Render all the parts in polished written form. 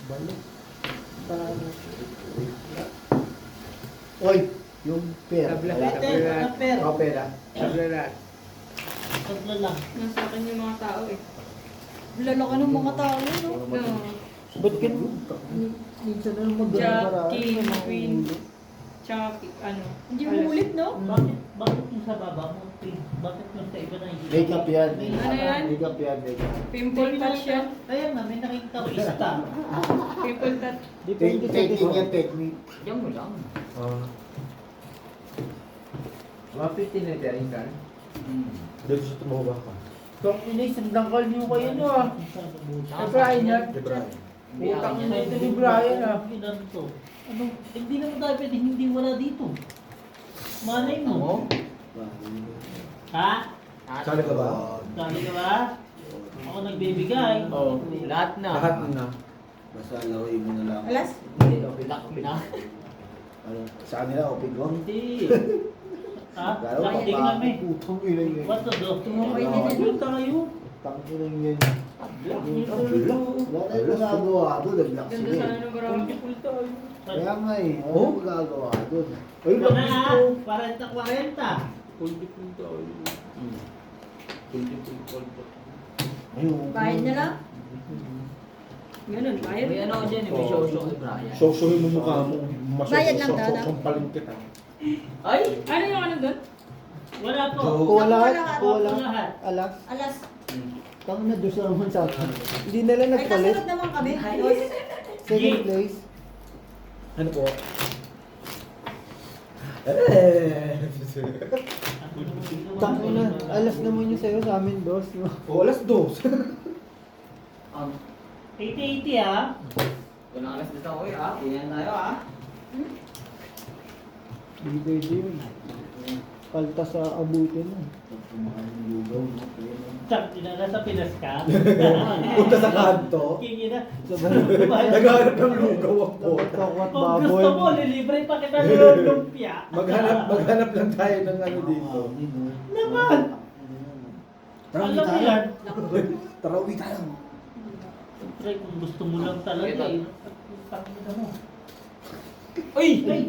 Balik. Paano? Oy, yung pera. Tabla. Pera. Oh, pera. Tabla lahat. Tabla lang. Nasa akin yung mga tao eh. Lalaki ng mga tao yun, no? No. Ba't minsan na lang mag-para? King, Queen. Tsaka ano. Hindi mo ulit, no? Bakit yung sa baba mo? Bakit yung sa iba na hindi? Makeup yan. Ano yan? Makeup yan, makeup. Pimple touch yan. Kaya nga, may nakikita ko isa. Pimple touch. Technique yan, technique. Diyan mo lang. Mapit din na tayo kan. Dito sa tumawag ka. Tok ini sendangkal niyo kayo no ah. Eh Brian yan. De Brian. Utang na ito ni Brian ah. Ano? Hindi naman tayo pwede hindi wala dito. Malay mo. Ha? Sali ka ba? Sabi ka ba? Ako nagbibigay. Oh, lahat na. Lahat na. Basta laruin mo na lang. Alas? Hindi, lock na. Ano, sa kanila, open ko? Hindi. Ha? Lalo, Lasting kami. putong ina yun. What to do? Tumukay din eh. Yun tayo. Tangina yun. Wala tayong magagawa doon. Nag-block Ganda sila. sana ng barang. Kaya nga eh. Wala magagawa doon. Ay, Wala bakit na. ito? 40-40. Pulti-pulti tayo. Pulti-pulti. Ayun. Bayad na lang? Ganun, bayad. May ano ko dyan, may show-show kay Brian. Show-showin mo mukha mo. Bayad lang daw, no? Sampaling kita. Ay! Ano yung ano doon? Wala po. Kuha lahat. Kuha Kuha Wala lahat. lahat. Alas. Alas. Tama na, doon sa naman sa akin. Hindi nila Ay, nagpalit. kasunod naman kami. Dos. Second place. Ano po? Tangin na. Alas naman yun sa'yo, sa amin dos. No? Oh, alas dos. 80-80 ah. Walang alas dito ako eh ah. Tingnan tayo ah. Hindi pwede yun. Palta sa abutin mo. Tsak, dinala sa Pinas ka. Punta sa kanto. Kingi na. Naghahanap ng lugaw ako. Takwat Kung baboy. gusto mo, lilibre pa kita ng lumpia. Maghanap lang tayo ng ano dito. Naman! Tarawi Alam mo tayo. yan. Tarawi tayo. Siyempre, kung gusto mo lang talaga eh. Tangina mo. Uy! Ay!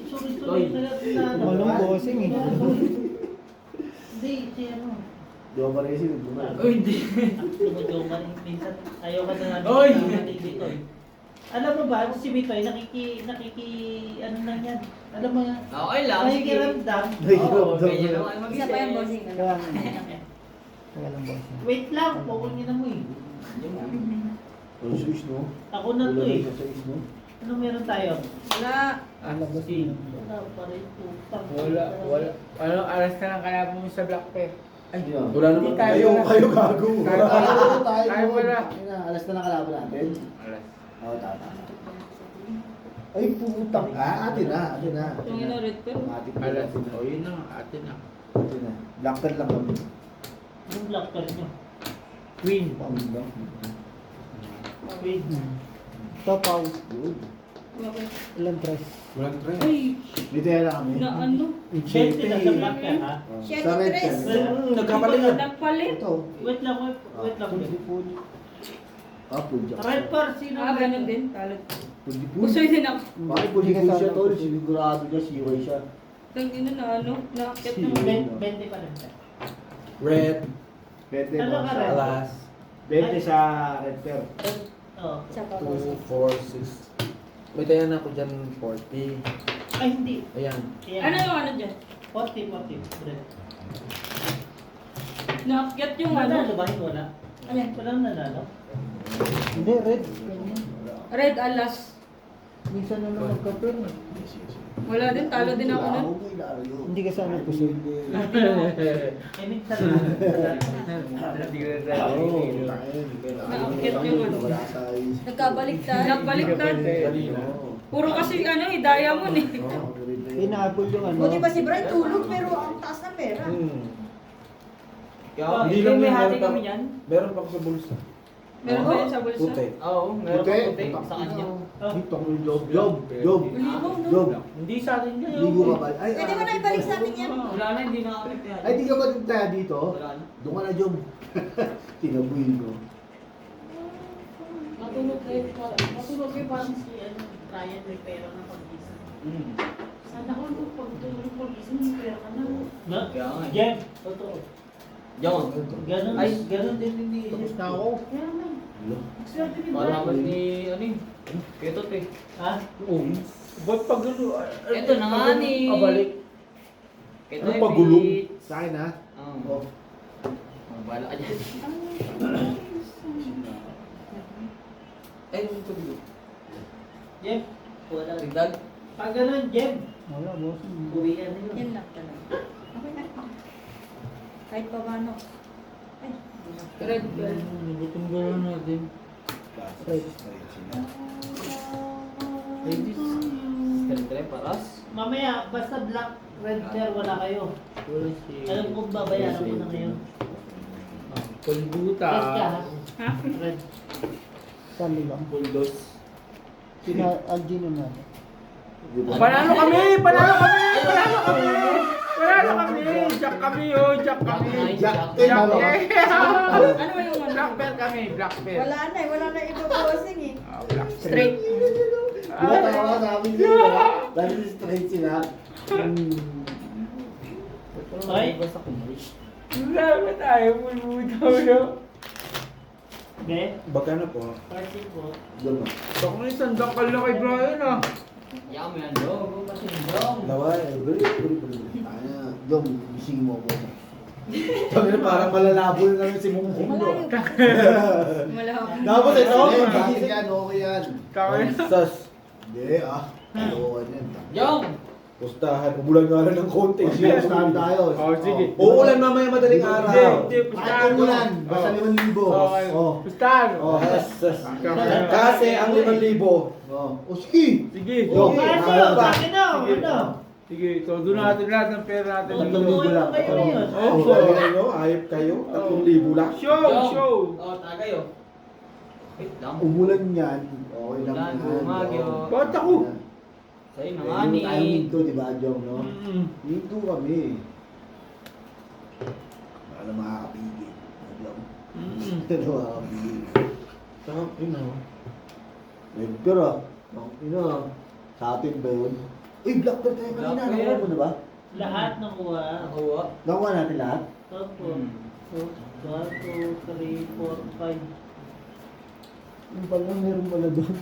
Sorry na natin na ano. Walang bossing eh. Hindi, si ano. Di ba pa rin si Lugunan? Uy, hindi. Lumayo ka rin minsan. Ayaw ka na nga Oy! Bitoy. Alam mo ba, si Bitoy, ano lang yan. Alam mo yan. Okay lang. Sige. Nakikiramdam. Oo, ganyan lang kayo mag-isip. Isa pa yung bossing. ano? Kaya walang bossing. Wait lang, pukul na mo eh. Ano sa is, no? Ako na to eh. Sa is, no? Ano meron tayo? Wala. Ano ba si? Wala pa rin utang. Wala. Ano, alas ka lang kaya mo sa Black Pep. Ay, Wala naman tayo. Kayo gago. Tayo wala. Tayo wala. Alas na nakalaban natin. Alas. Oo, tama. Ay, putang. Atin na. Yung inorit ko. Alas. O yun na, atin na. Atin na. Black pen lang kami. Yung black card nyo. Queen. Wait. Tapaw. Bakit? Ilan tres? Walang tres. Ay, Dito yan lang kami. na ano? 20 na sa black card ha? Siya Sa red tres. pen. Nagkapalit na. Nagpalit. Ito. Wait lang. Full. Ah, full jack. Red par, sino? Ah, ganun din. Talot. Full. Gusto din ako. Bakit full siya tol? Sigurado niya, siway siya. Nang ino na ano, nakakit Sige. naman. 20 pa rin. Red. 20 Ano ka red? Alas. 20 sa red pair. Oh. Isa pa 2, bossing. 4, 6. May tayan ako dyan 40. Ay, hindi. Ayan. Ayan. Ano yung ano dyan? 40. Red. Nakakit yung ano. Nanalo ba? Hindi wala. Alin? Walang nanalo. Hindi, red. Red alas. Minsan na lang magka-pair. Wala din, talo din ako nun. Hindi ka sana puso. I mean, sa Nakakit yung ano. Nagkabaliktad. Nagbaliktad. Puro kasi ano eh, diamond eh. Inaapol yung ano. Buti pa si Brian tulog pero ang taas ng pera. Kaya, Hindi lang may yan, hati meron pa- kami yan. Meron pa ako sa bulsa. Meron ba yan sa bulsa? Puti. Oo, meron Puti. pa puti sa kanya. Dito ko yung job. Job. Ligaw, no? Job. Hindi sa atin yan. Ligo ka ba? Ay, Pwede mo na ibalik sa atin yan. Wala na, hindi na kami. Ay, di ka ba din tayo dito? Wala na. Doon ka na, Job. Tinabuhin ko. Matulog kayo. Matulog si Ryan may pera na pag-isip. Sana ko nung pag-isip, may pera ka na. Na? Kaya nga eh. Jem, totoo. Diyan. Ganun, Ay. ganun din ni Tapos na ako. Kaya nga. Swerte ni Para Brian. naman ni, ano eh. Ketot eh. Ha? Oo. Ba't pag gano'n? Ito na nga ni. Kabalik. Ketot Ano eh. pagulong? Pete. Sa akin ha? Oo. Ang bala ka dyan. Ay, nung pagulong. Jem, wala. Tigdag. Pag ganun, Jem, Wala, boss. uwian nila. Yan lang talaga. Okay na. Kahit pa paano. Ay, hindi na. Red. Gutom gano'n natin. Ladies. Tere-tere, paras. Mamaya, basta black, red pair, wala kayo. Alam ko babayaran ko na ngayon. Pulbuta. Yes ka, ha? Red. Sali lang. Bulldogs. Sina Algino na. Panalo kami! Panalo kami! Panalo kami! Panalo kami! Jack kami oh! Jack kami! Jack. Jack Ano? Ano ba yung ano? Black belt kami! Black belt! Wala na eh. Wala na ipo-bossing eh. Black Straight. Ginatawa sa amin sila. Dahil straight sila. Ay. Basta kumuli. Wala tayo! Pulbuta no? Be, Baka na po. party po. Doon mo. Baka may sandang kal na kay Brian ah! Yaw mo yan, Dong. Kasi Dong. Dawa, beri. Ano, Dom, bising mo ako. Sabi na parang malalabo na namin si Mungkong do. Malayo. Malabo. Tapos ito, bakit yan, okay yan. Kawin. Sas. Hindi oo yan. Dong. Pustahan, umulan nga lang ng konti. Sige, pustahan tayo. Oh, sige. Uulan mamaya madaling araw. Hindi, Kahit pustahan mo. umulan, basta 5,000. Okay. Oh. Pustahan! Oh, yes. Kasi ang 5,000. Oh, sige. Sige! Oh, Kasi, ayaw ba? akin na, Sige. ano? Sige, so doon natin lahat ng pera natin. Oh, dito. tutuloy mo kayo ngayon. Oh, Kung sabi nyo, ayop kayo, 3,000 lang. Show! Show! Oh, tagay oh. Wait lang. Umulan yan. Okay lang Umulan, yan. bumagyo. Oh. Ba't ako? Sa'yo na Eh, nga yung ni. tayo dito, di ba, Jong, no? Dito kami. Baka na makakapigil. Jong. Ito makakapigil. Saka, ino. Edgar ah. Ino. Sa atin ba yun? Uy, Blackbird tayo kanina. Blackbird. Nakuha mo na ba? Lahat nakuha. Nakuha. Nakuha natin lahat? Opo. 1, 2, 3, 4, 5. Yung pala, meron pala doon.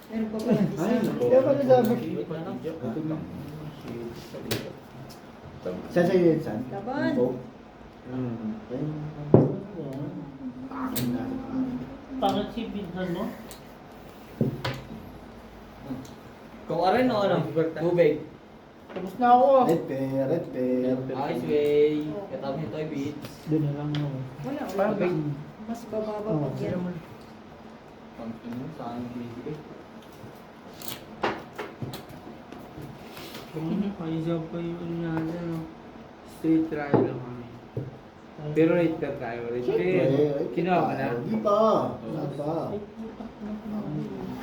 Meron pa pala isa. Ay, kaya pala sabi. Wait lang. Saan sa'yo yun, San? Laban. Oh. Ayun. Akin na. Pangat si Binhan mo? Kung rin o ano? Tubig. Tapos na ako ah. Red pair, red pair. Ice way. Katapos nito ay beats. Doon na lang ako. Wala, Parang wala. Mas bababa Oh, pag yan. Pang ino, saan bibigay? Ayos pa yung ano natin no. Straight trial lang kami. Pero rate ka tayo. Rate ka. Kinuha ka na? Hindi pa. Wala pa.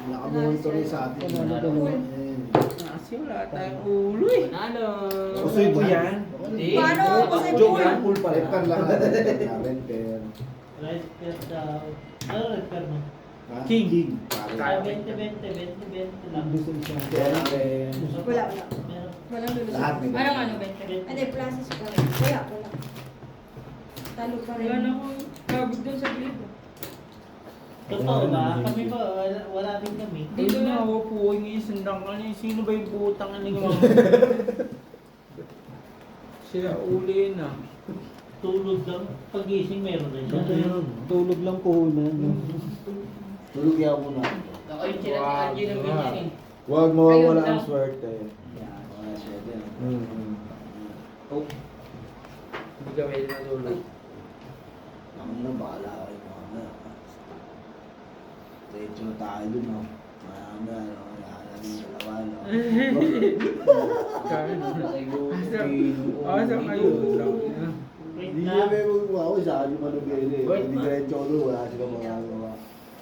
Nakamonito rin sa atin. Kasi wala tayong ulo eh. Panalo. Usoy Ano ba yan? Hindi. Paano? Kasi Joke pool. lang, pool pa rin. Red pair lang natin. Red pair. Red pair daw. Ano red pair mo? Ha? King. King. Ah, 20, 20, 20, 20 lang. Red pair. Wala, wala. Meron. Walang lulusot. Lahat may Anong ano, Bente? Hindi, plasis pa rin. Wala, wala. Talo pa rin. Wala na akong kabig doon sa gilid. Totoo ba? Kami ba? Wala din kami. Dito na ako po yung isandang ka niya. Sino ba yung butang ano yung sila uli na. Tulog lang. Pagising meron na siya. Tulog lang puhunan. Tulog yan muna. Ako yung chinatikan yun ng ganyan eh. Huwag mawawala Ayun ang lang. swerte. Yan, mga syete. Oh. Hindi ka pwede natulog. Ako na, bahala kayo mga. Diretso na tayo dun, no? Mga no? Wala na yung dalawa, no? Kaya na. Asa Asa kayo? Wait Hindi na. niya may mga ako, isa yung manubili. Hindi diretso ko doon, wala silang magagawa.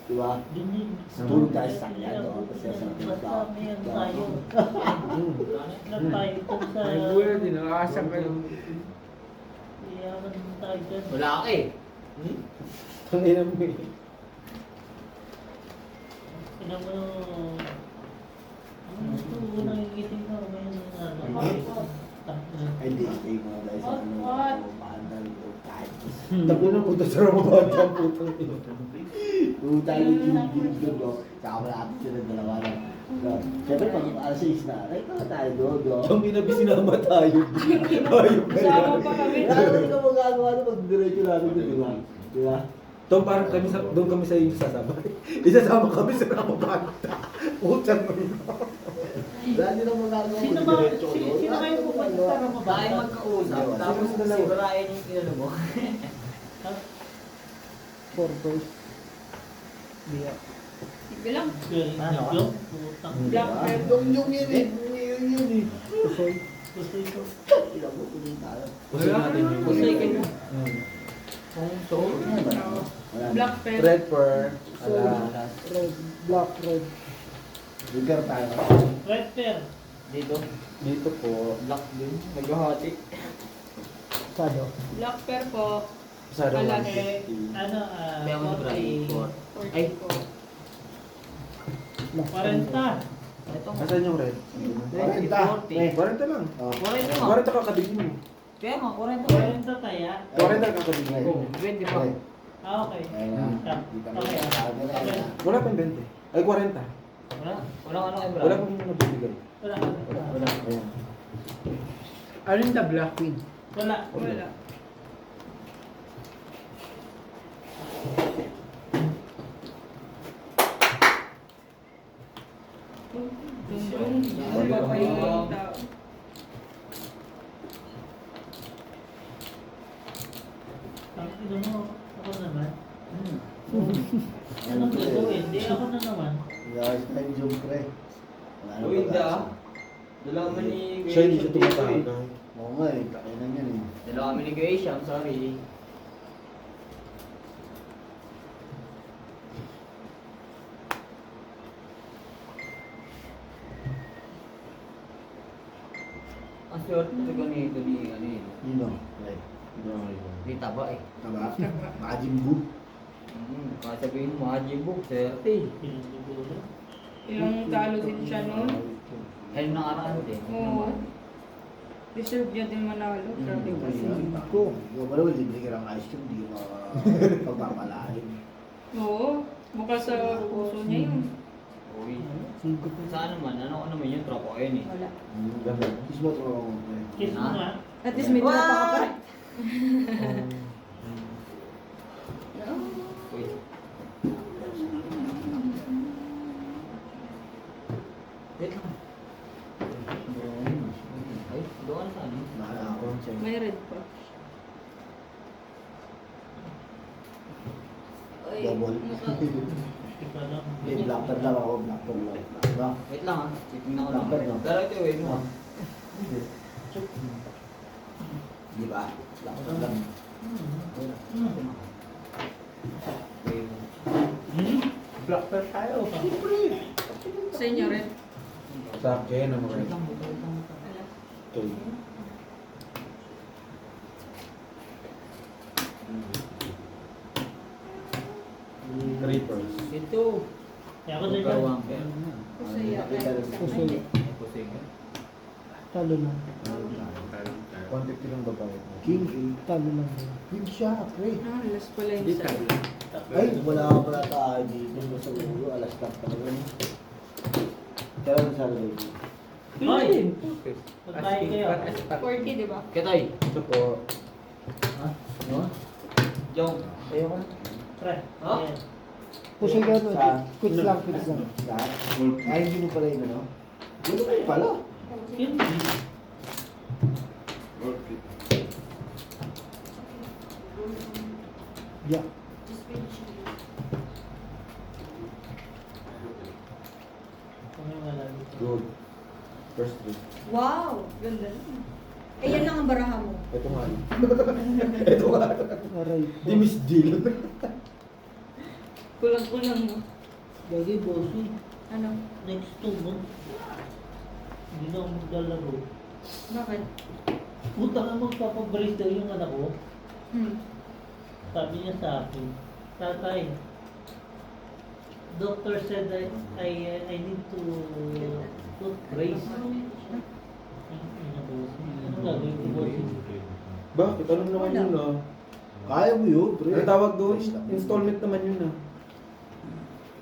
Diba? Dun yun. Tulog tayo sa kanya, no? Kasi sa ating Basta tao. may ano tayo. Lang tayo dun sa... May buhay din. Asa kayo? Iyaman din tayo dun. Wala ka eh. Tangina mo eh. Tingnan mo Tabi na punta sa Ramadan ang putang ina. Puta yung gilig doon, no? Tsaka malapit sila dalawa na. Siyempre, pag alas 6 na, ay, ito tayo doon, no? Yung inabi sinama tayo. Ayun ka Kasama yan. pa kami. Wala naman ka magagawa na pag diretso natin doon, di ba? Di ba? Tom, parang kami sa, doon kami sa inyo sasabay. Isasama kami sa Ramadan. Putang ina. Wala din ang magagawa Sino pag ba? diretso, no? Sino kayo pupunta sa Ramadan? Tayo magkausap, tapos sigurain yung kinano mo. Purpose. Biya. Sige lang. Ano ka? Putang. Black pen. Yung yun eh. Yun eh. Pusoy. Pusoy ko. Ilang mo, tuloy tayo. Pusoy natin yun. Pusoy kayo. Hmm. Black pen. Red per. Ala. Red. Black red. Ligar tayo. Red pair. Dito, Dito po. black din. Naghahati. Sado. Black pen po. Sa Ramadan. Malaki. Ano, Kaya mo na Ay, 40. ito. Asan yung red? 40. 40 lang. Oh. 40 40 kakabigin mo. Kaya nga, 40 kaya. 40 kakabigin mo. 20 pa. Ah, okay. Ayan. Tap. Kita mo Okay. yung sabi na yan. Wala pang 20. Ay, 40. Walang ano kay Brad. Wala pang nabibigay. Wala. Wala. Ayan. Ano yung the Black Queen? Wala. Wala. Dung-dung. Papayin yung tao. Ang ino mo. Ako naman. Ano Anong pre? gagawin? Di ako na naman. Guys, time zoom pre. Wala na Uy, hindi pag-asa. ah. Dala kami ni Siya hindi siya Kuya Isham dito tumatawag. eh. Oo nga eh, kainan yan eh. Dala kami ni Kuya Isham, sorry. Ang swerte ito ganito ni ano yun. Yun o. Pre. Yun o. Di taba eh. Taba? Majimbu. Kasabihin mo, Ajibuk, swerte. Pinagdugulo. Ilang talo din siya noon. Ay, nakaraan din. Oo. Deserve niya din manalo. Grabe kasi. Ako. Yung ba naman, libre ka ng ice cream, di ka pagpapalain. Oo. Mukha sa puso niya yun. Uy. Saan naman? Ano naman yun? Tropa ko yun eh. Wala. Ganun. Kiss mo tropa mo pre. Kiss mo nga. At least may tropa ka pa. Uy. Wait lang. Ay, doon sa ano? Bahala ako. May red pa. Ay, Double. Ikaw lang. Eh, blacker lang ako, blacker lang. Diba? Wait lang ah. Titignan ko lang. Dapat, no? Pero ito wait mo ah. Di ba? Blacker lang. Wait mo. Black pair tayo. sa inyo red. Sa akin, ang Wait red. lang, wait lang, wait lang. Okay. Creepers. Ito. Kaya ako din Pagkawang pair. Kusaya. Nakita rin. Ay, hindi. Ay, pusing. Talo na. 150 lang babae. King eh. Talo na. King siya, pre. Ah, last pala yung Hindi isa. tayo. Ay, wala ka pala tayo dito sa ulo. Alas tak talaga. Kaya lang sa loob. Ay! Patay kayo. 40, di ba? Ketoy. Ito po. Ano? Jong. Ayoko na. Pre. Ha? Ayan. Pusin ka no? Quits lang, quits lang. Ay, hindi mo pala yun, ano? Ano kayo pala? Hindi. Yeah. Kung wala dito. Good. First three. Wow! Ganda na. Eh, yan lang ang baraha mo. Ito nga. Ito nga. Aray. Di Miss Jill. Kulang-kulang mo. Gagi, bossy. Ano? Next 2 months. Hindi na ako maglalaro. Bakit? Puta ka magpapabrace daw yung anak ko. Sabi niya sa akin, Tatay, doctor said I need to put brace. Ano gagawin ko, bossy? Bakit? Alam naman Wala. yun ah. Kaya mo yun, pre. Ang tawag doon, Fresh lang. installment naman yun ah.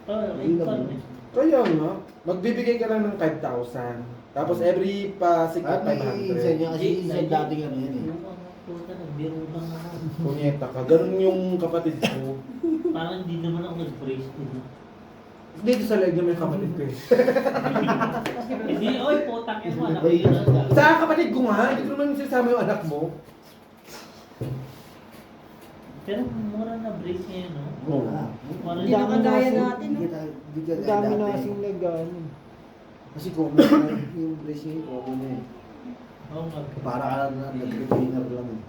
Ayun lang yun. Kaya nga, magbibigay ka lang ng 5,000. Tapos every pa 6 At may isa 500. niya kasi isa dating ano yan eh. Yung mga puta, nagbiro lang ako. Punyeta ka. Ganun yung kapatid ko. Parang hindi naman ako nag-brace din. Dito sa leg naman yung kapatid ko eh. Hindi, oy, putang ina mo, anak ko yun ang Sa kapatid ko nga, hindi ko naman sasama yung anak mo. Pero mura na brace ngayon, no? Oo. Parang Hindi na kagaya natin, no? Ang Dami na kasing leg ano. Kasi common na yung bracing, common na eh. Oo nga. Para ka lang na nag-retainer lang eh.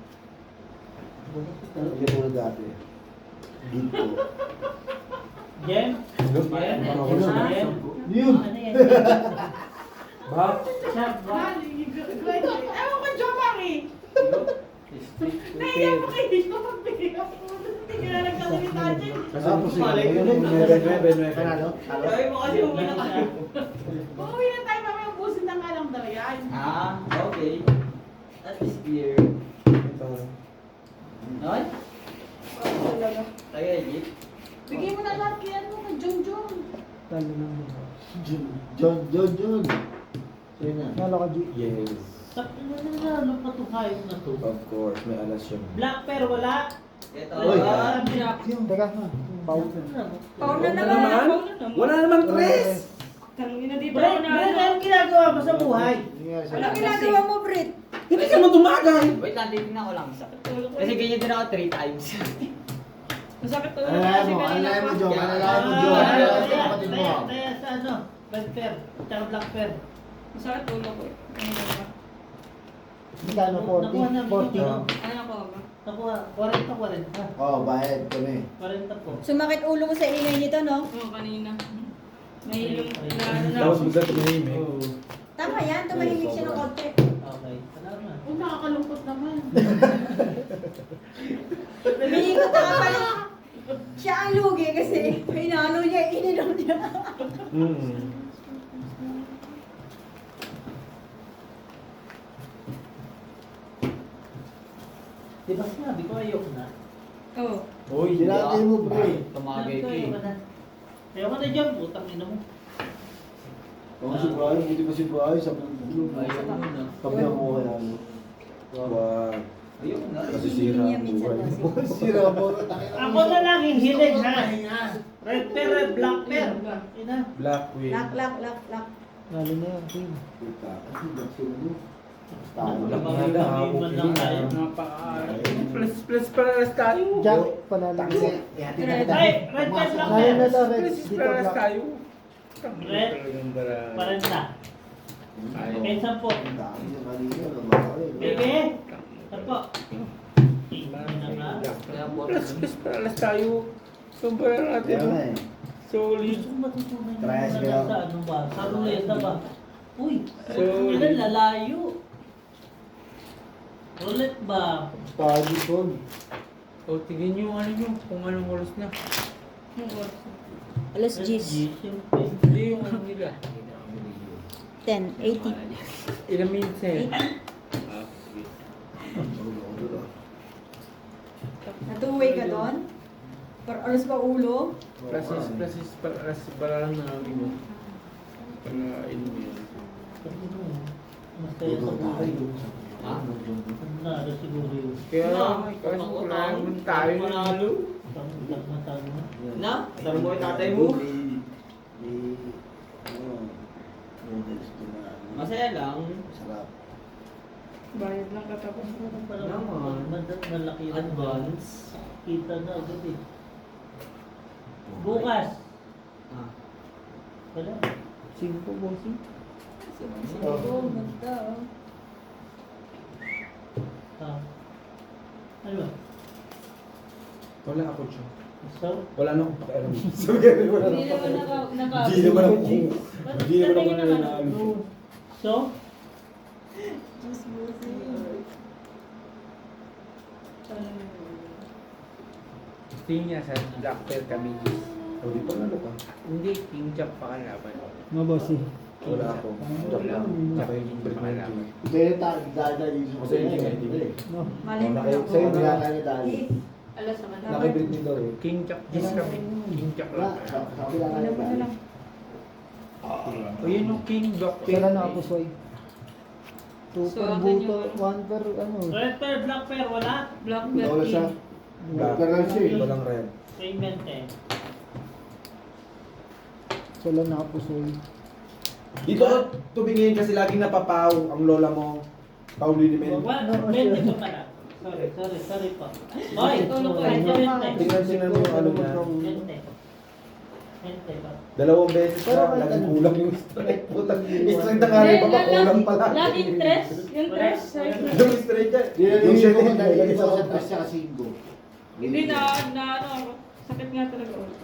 Yan muna dati. Ginto. Jem? Jem? Jem? Yun! Ano yan? Ba? Chap, ba? Ewan ko, Jomar eh. Naiyak ko kayo dito pag-bigyan ko. Hindi ka na nagkasalita dyan. Tapos yun. Panalo? Sabi mo kasi umina ka. Uuwi na tayo, mamaya ubusin na nga lang daw yan. Ah, okay. That is clear. Noy? Tayo, Jeep. Bigay mo na lahat kay ano, kay Jong Jong. John. Sino na? Yes. Sakto na nanalo pa to hayop na to. Of course, may alas yun. Black pear, wala? Ito. Oy. Pauna Wala na naman. naman. Wala naman tres! Tanungin na di ba Brett, ako na Brett, ano? anong ginagawa mo sa buhay? Ano ginagawa mo, Brit? Hindi ka man tumagay! Wait lang, titignan ko lang. Kasi ganyan din ako 3 times. Masakit ulo ko Alalayan kasi mo, kanina alalayan mo, pa. John. Alalayan mo, John. Kaya, Alalayan mo, kapatid mo. kaya sa ano, red pear, tsaka black pear. Masakit ulo ko. Kanina pa. Magkano? 40? 40. Ano ko ba? Nakuha, 40. Oo, bayad kami. 40 po. Sumakit ulo mo sa ingay nito, no? Oo, kanina. Nahilong na ano na. Tapos bigla tumahimik. Tama yan, tumahimik siya ng konti. Okay, salamat. Oh, nakakalungkot naman. Umiikot na pala. Siya ang lugi kasi inano niya, ininom niya. Diba sinabi ko ayoko na? Oo. Uy, Sinatay mo, pre. Tumagay ka Ayoko eh. na. Ayoko na dyan, putang ina mo. Oo, si Brian. Buti pa si Brian. Sabi ng ulo. Ayun na. Sabi ako kaya. Wag. Ayun na. Kasi sira Niya ang minsan buhay. kasi. Sira mo. Ako na lang hihilig ha. Red pear, red black pear. Ina. Black Queen. Lak. Lalo na yan, Queen. Talo. Black na daw. Man lang tayo. Plus paralas tayo. Jack, Taxi. Ay, red pear, black pear. Plus paralas tayo. Red. Parenta. Kahit 10. Ang dami niya kanina. Namakawin. Bebe. 10. Ina nga. Kaya po. Plus paralas tayo. Kumpara natin. Kaya nga eh. Solid. Gusto ko matutunan yung Tries mga ko lang. sa ano ba? Sa ruleta ba? Uy, So, ilan lalayo? Roulette ba? Pagison. O, tignan nyo ano nyo, kung anong oras na. Alas 10. Siyempre. Hindi yung ano nila. 10, 80. Ilang minutes na yun? Natuway ka doon? Aras pa ulo? Plus paralas para lang namin mo. Para mo yun. Mas kaya sa buhay yun. Ha? Nara siguro yun. Kaya, kasi wala naman tayo na. Manalo. Pang-utak na tayo na. Na? Taro mo yung tatay mo. Noodles na. Masaya lang. Masarap. Bayad lang katapos. Ano pala Naman. malaki yung Advance. kita na agad eh. Bukas. Ah. Wala. Sino bossing? Oo, ganda. Ah. Ano ba? Wala ako siya. So? Wala na akong pakialam. Sabihin mo na Hindi naman naka... Hindi naman ako. Hindi naman ako nananalo. So? Diyos busi. Tingin niya sa Black Pearl kami. O, di pa nalo ka. Hindi, King Jack pa kalaban. Wala ako. Wala. Tsaka yung break na Kalaban. Kaya dahil dito. Kasi hindi nga, hindi nga. Malay mo Sa'yo, na. Sa'yo, nilala niya dahil. Alas naman. Nakibid niyo daw eh. King Jack Gis kami. King Jack Wala, lang. sa kabila ka Ilan mo na lang. O yun yung King Jack. Kailan na ako, Soy? 2 So, per akin buto, yung- 1 per ano. Red pair, black pair, wala? Black Wala siya. Black. Pero lang siya eh. Walang red. Payment eh. Wala na ako, Soy. Dito ka tumingin kasi laging napapaw ang lola mo. Paulini men. Wala, 20 pa pala. Sorry po. Boy, Tulog ko, kahit eh. 20. Tingnan mo yung ano niya. 20. 20 pa. Dalawang beses na, laging kulang yung strike. Putang strike na kaya pa ba? Kulang pala. Lang interest. Yung interest. Yung strike ka. Yung shit, ko hindi dahil lagi ito sa sa utak. tres siya kasi go. Hindi na ano ako. Sakit nga talaga ulit.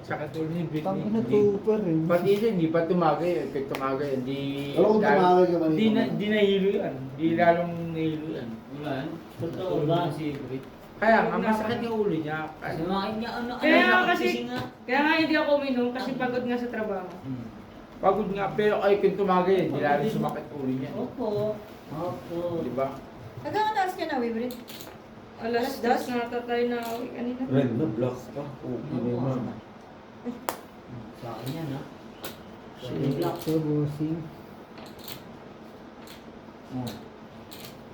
Sa katulad ni Britney. Tangin na Hindi- 2 per eh. Pati yun, hindi pa tumagay. Pag tumagay, hindi... Alam ko tumawag ka man. Di nahilo yan. Di lalong nahilo yan. Wala. Totoo ba? Si Brit. Kaya nga, masakit yung ulo niya. Kasi Sumakin niya ano. Kaya nga ano, kasi, kasi nga. kaya nga hindi ako uminom kasi pagod nga sa trabaho. pagod nga, pero ay kung tumagay, hindi lalong sumakit ulo niya. Opo. Opo. Di ba? Hanggang ano oras ka na, Wibrit? Alas Alas 2 na tatay na ako kanina. Red na, black pa. Okay na yun. Sa akin yan ha. So, bossing.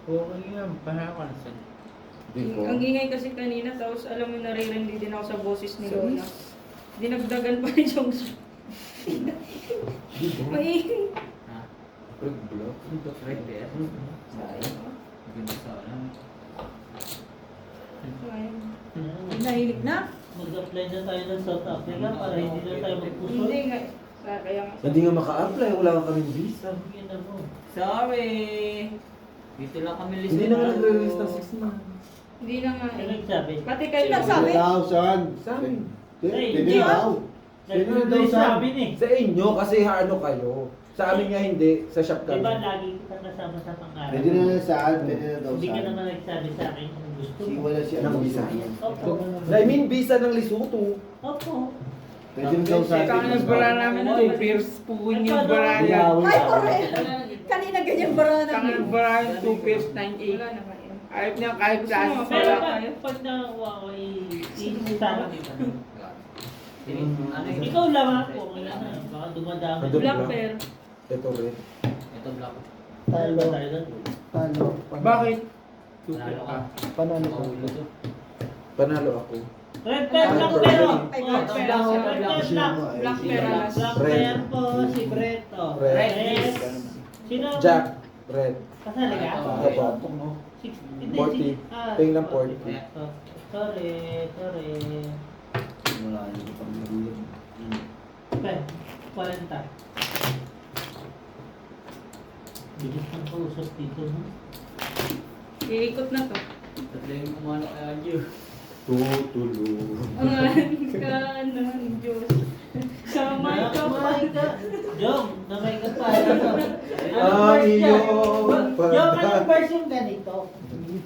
Okay yan, pahakan sa... Ang ingay kasi kanina, tapos alam mo naririndi din ako sa boses ni Lola. Dinagdagan pa rin yung... Maingay. Red, black. Red pair. Ganda sa akin. Nahilig na? Mag-apply na tayo ng South Africa para hindi na tayo magpuso. Hindi nga. Kaya nga. Hindi nga maka-apply, wala ka kaming visa. Yan na mo. Sorry! Dito lang kami list. Hindi na nga nag-release ng 6 months. Hindi na nga. Ano eh. nagsabi? Pati kayo. Sino nagsabi? 1,000. Sa amin. Hindi daw. Nagsabi ni. Sa inyo, kasi ano kayo. Sa amin nga hindi, sa shop kami. Diba lagi kita kasama sa pangarap? Pwede na lang saan, pwede na daw Hindi ka saan. naman nagsabi sa akin kung gusto Si mo. wala siya Ng ng visa. Opo. I mean, visa ng Lesotho. Opo. Pwede na daw saan. Ikaw ang bara namin ito, Pierce Puhin yung bara niya. Ay, correct! Kanina ganyan bara na. Tangan ng bara yung 2 Pierce 9.8. Wala na nga yun. Ayop niya kahit saan. Pero Wala. pag nakuha ko, i-sana kita. Ano yun? Ikaw lang ako. Wala na. Baka dumadami. Ano? Black pair. Ito red. Ito black. Talo. Talo. Bakit? Panalo ka. Panalo ka. Paulo to. Panalo ako. Red pair lang pero. Ay, Oh, black black pair. pair, black pair. Black pair alas. Black Red. pair po si Breto. Red. Red. Sino? Jack. Red. Kasali ka? Opo. Hindi, 40. Tingin lang 40. Oh, sorry. Wala yung pamilya. Okay, 40. Bilis ng kausap dito, no? Iikot na to. Tatlo yung kumano kay Anjo. Tutulog. Ang ka ng Diyos. Kamay ka pa. Jom, namay ka pa. Ano? Ang iyong Jom, anong version ganito?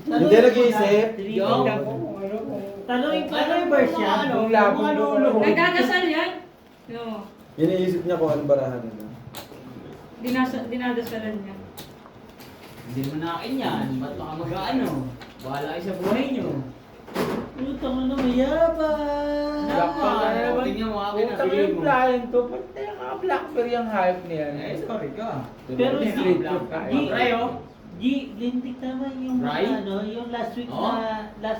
Hindi nag-iisip. Jom, tanongin ko anong version? Anong labong lolo? Nagdadasal yan. No. Iniisip niya kung anong barahan nila. Dinadasalan niya. Hindi mo na akin yan. Ba't baka mag-ano? Bahala kayo sa buhay nyo. Puta mo na mayabang. Black pa nga naman. Tingnan mo akin na Utang bigay yung mo. blind to. Pati yung mga blackberry ang hype niya. Eh, sorry ka. Pero Hindi, si straight black. to tayo. G, Ray, oh. G, lintik naman yung Ray? ano, yung last week Oh. na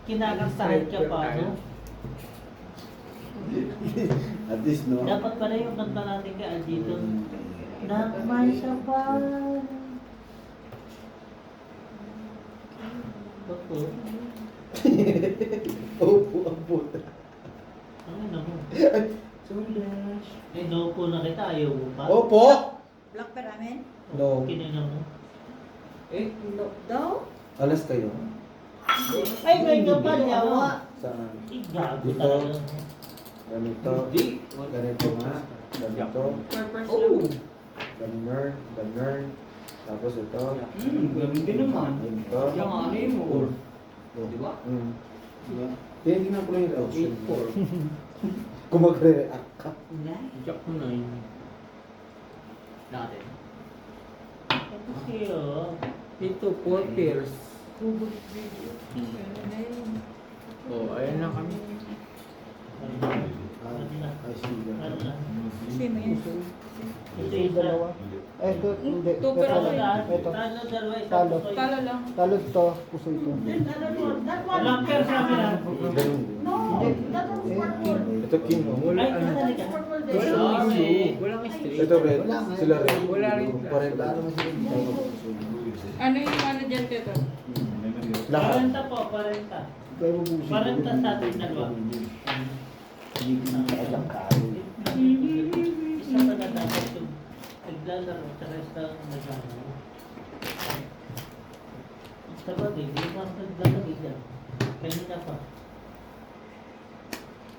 kinakantahan ka pa, no? At least, no? Dapat pala yung kanta natin ka dito. Nang may sapan. Opo. Opo, ang puta. Ang ina mo. Sulash. Eh, no po na kita, ayaw mo pa. Opo! Black pair amin? No. Kinina mo. Eh, No. Daw? Alas kayo. Ay, may kapal, yawa. Saan? Gago Dito. talaga. Ganito. Hindi. Ganito nga. Ganito. Purpose Oh! Ganun. Ganun. Tapos ito. Ganun din naman. Ganito. Yung ano yun mo. Di ba? Diba? Tingnan ko lang yung option. Kung magre-react ka. Jack ko na yun. Natin. Ito siya. Ito, 4 pairs. Oh, ayun na kami. Ay, sige. Ano na? Kasi mo yan. Ito yung dalawa. Ito, hindi. Ito, pero Ito, ano ito. Talo, dalawa, isa. Talo. pusoy. Talo lang. Talo to, puso ito. Locker sa amin ah. Ganun din. Ito king. Wala, Ay, ano. kasali ka. Walang issue. Walang straight. Ito red. Sila red. Wala rin. Wala naman sila. Ano yung ano dyan, Tito? Lahat. 40 po, 40. Kaya mo busi. 40 sa atin dalawa. Hindi ko nakailang tayo. Isa pa na dapat yung naglalaro sa rest ng naglalaro. Sa bagay, di ba ang naglalaro dyan? Kanina pa.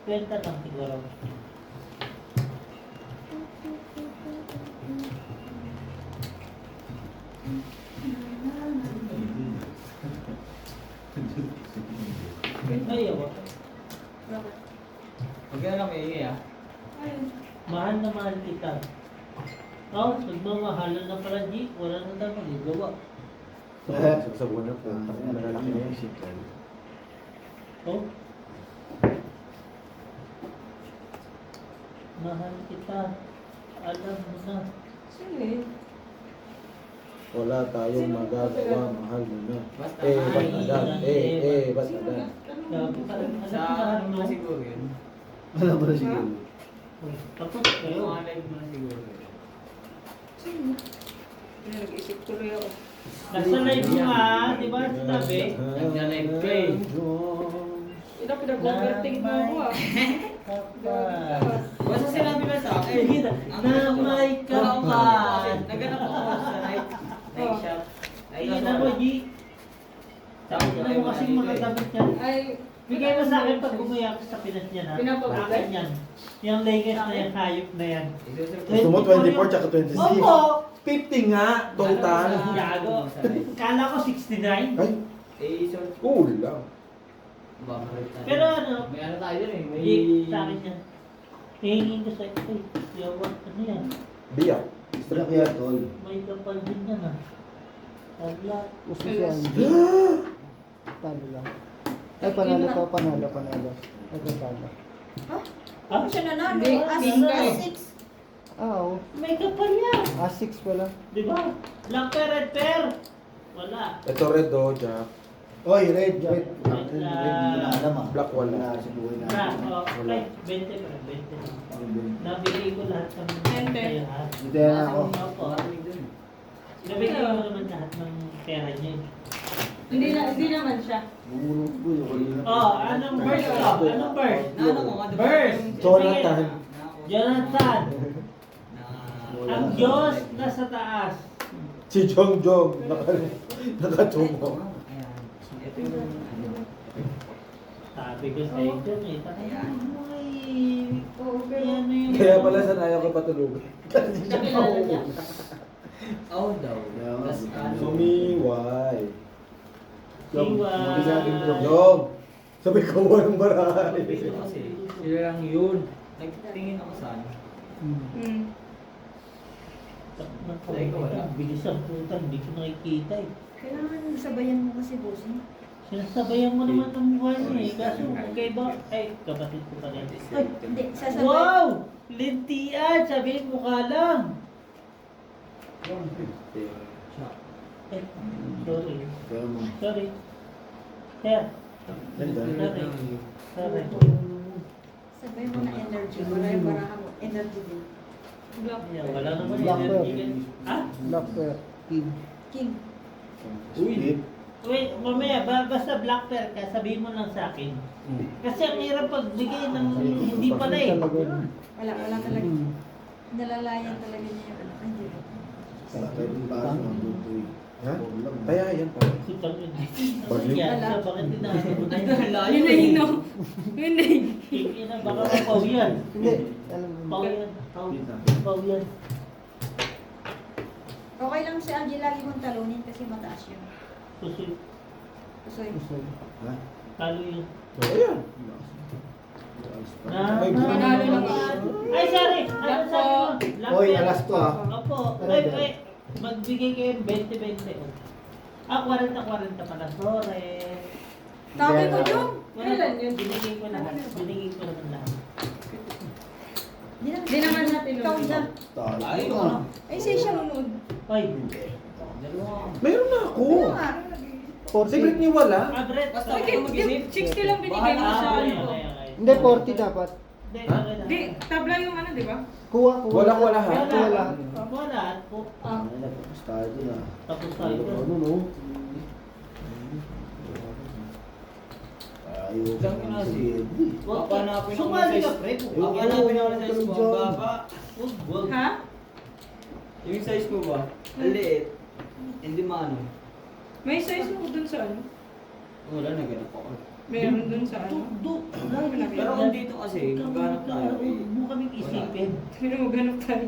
20 lang siguro. Ayaw ako. Huwag ka na lang maingay ah. Mahal na mahal kita. Oh, nagmamahalan na pala, G. Wala na daw magagawa. Sa buwan na po. Malalaki na yung shit. Oh. Mahal kita. Alam mo na. Sige. Wala tayong magagawa, mahal mo na. Basta Ba't adan? Ba't adan? Sabi ka rin, alam sa mo na, ano mo na siguro yun. Wala ba na siguro? Tapos Sa kayo. mga live mo na siguro yun. Nag-isip tuloy ako. Nasa live mo nga, di ba sinabi? Nag-live ka eh. Ito, pinag-overthink mo ako ah. Basta sinabi na sa akin. Sige na, na may kapan. Naganap ako sa night shop. Ay, Ay, na mo, G. Tapos Ano mo kasing mga gamit yan? Ay, Bigay mo sa akin pag umuyak sa Pinas yan ha. Pinapabigay? Akin yan. Yung Lakers na yan, hayop na yan. Gusto mo 24 tsaka 26? Opo! 50 nga, total. Gago. Kala ko 69. Ay, Eh, so, cool lang. Pero ano, may ano tayo dun eh. May... sa akin yan. Hihingin ko sa ito. Yawa, ano yan? Biyak. Wala kaya tol. May kapal din yan ha. Ala. Puso siya. Talo lang. Ay, panalo to, panalo. Ito talo. Ah, Siya nanalo. Hindi, As hindi ka eh. 6. Oo. may kapal yan. A6 pala. Di ba? Black pair, red pair. Wala. Ito red do, Jack. Oy, red. Red, hindi ko na alam ah. Black wala. Wala sa buhay na. Na, okay. 20 pa, 20 lang. Nabigay ko lahat ng Tente. sa'yo, ha? Hindi na ako. Opo. Nabigay ko naman lahat ng pera niya. hindi naman siya. Bumulong ko yung kanina. Oh, anong verse to? Anong verse? Ano mo nga, diba? Verse! Jonathan. Jonathan! Ang Diyos nasa taas. Si Jong Jong. Nakatungo. Ayan. Ito yung... Sabi ko sa iyo, eh. Ayan. Oo, yan na yung... Kaya pala saan ayaw ka patulog. Nakilala niya. Oh, daw. Tas ano? Sumiway. Siway. Jong. Sabi ko walang baray. Sabi ko kasi, Sila lang yun. nagtingin ako sa ano. Hmm. Bilis ang puta, hindi ko nakikita eh. Kailangan sabayan mo kasi bossing. Sinasabayan mo naman ang buhay niya eh. Kaso kay ba? Ay, kapatid ko pa rin. Ay, hindi. Sasabay. Wow! Lintian! Sabihin mukha lang. Eh, sorry. Kaya mo. Sorry. Sir. Ganda. Sorry. Sabay mo na energy. Para yung baraha mo. Energy din. Black. Yeah, wala naman Black energy pearl. yan. Ah? Black pair. King. King. Uy. Wait, mamaya, basta black pair ka, sabihin mo lang sa akin. Kasi ang hirap pagbigay ng hindi pala eh. Wala talaga. Nalalayan talaga niya yung ano. Ay, hindi. Sakit yung parang mga butoy. Ha? Kaya yan pa. Sutang yun. Bagyo. Yan, so bakit tinahanap mo na yun? Yun na yun, no? Yun na yun. King na, baka mapaw yan. Hindi. Alam mo. Paw yan. Paw yan. Okay lang si Angie lagi mong talunin kasi mataas yun. Susunod. Pusoy. Puso. Ha? Talo yun. Ayan. Na, Manalo lang ako. Ay, sorry! Ano sabi mo? Black Oy, pair. alas to ah. Opo. Ay, magbigay kayo 20-20. 40 pala. Sorry. Dami mo, Jom. Kailan yun? Binigay ko lahat. Binigay ko lahat ng lahat. Di naman natin Ikaw ulit. na. Tayo Ay, na. Ay, siya siya lunod. Ay, Meron na ako. Ano nga? 40. Secret niyo wala? Adret. Basta Sige, huwag kang mag-isip. 60 lang binigay mo sa ano ko. Hindi, 40 dapat. Di, tabla yung ano, di ba? Kuha. Wala ko lahat. Kuha lahat. Wala. Ah. Ay, tapos tayo dun ah. Tapos tayo. Ano no? Ayaw ko Diyan ka na, sige. Papanapin ako Sumali ka, sa pre. Papanapin ako sa size mo. Ang baba. Wag. Ha? Yung size mo ba? Ang liit. Hindi maano. May size mo dun sa ano? Wala na ganap ako. Meron dun sa ano? Pero kung dito kasi, maghanap tayo eh. Huwag mo kaming isipin. Pero maghanap tayo.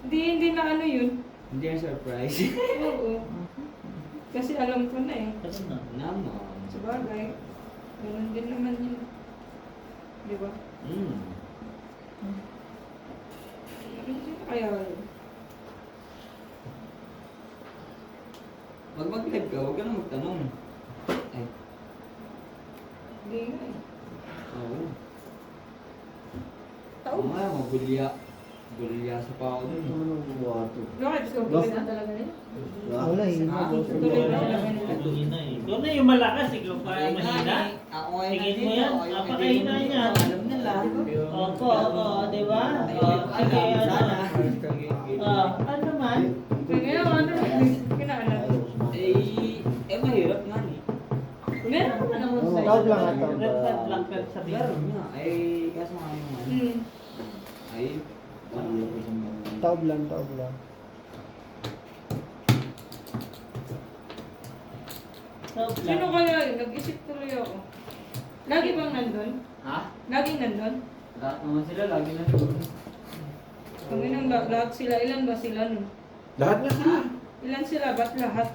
Hindi na ano yun. Hindi yan surprise. Oo. Kasi alam ko na eh. Kasi na. Naman. Sabagay. Ganun din naman yun. Di ba? Ganun din kaya yun. Pag mag-live ka, huwag ka na magtanong. Ay, Hindi nga eh. oo. Tao. Oo nga, mabulya. Bulya sa pa ako dun. Ano nang gumawa to? Bakit? Ikaw ba na talaga nila? Wala eh. Tuloy ba talaga nila? Mahina eh. Ikaw na yung malakas, ikaw pa yung mahina. Ako ay Tingin mo nandito, yan, ako yung napakahina nandito. yan. Alam nila. Opo, di ba? Ayun, Sige, alam, sana. ano man? Kaya ano, kinaalam. Eh, mahirap nga eh. Meron naman naman sa'yo. Tawag lang ata. Red flag lang ka sabihin. Meron nga. Ay, kaso nga yung ano. Hmm. Ay, Taob lang. Sino kaya yun? Nag-isip tuloy ako. Lagi bang nandun? ha? Laging nandun? Lahat naman sila, lagi na doon. Kung inang lahat sila, ilan ba sila nun? Lahat na sila. Ilan sila? Ba't lahat?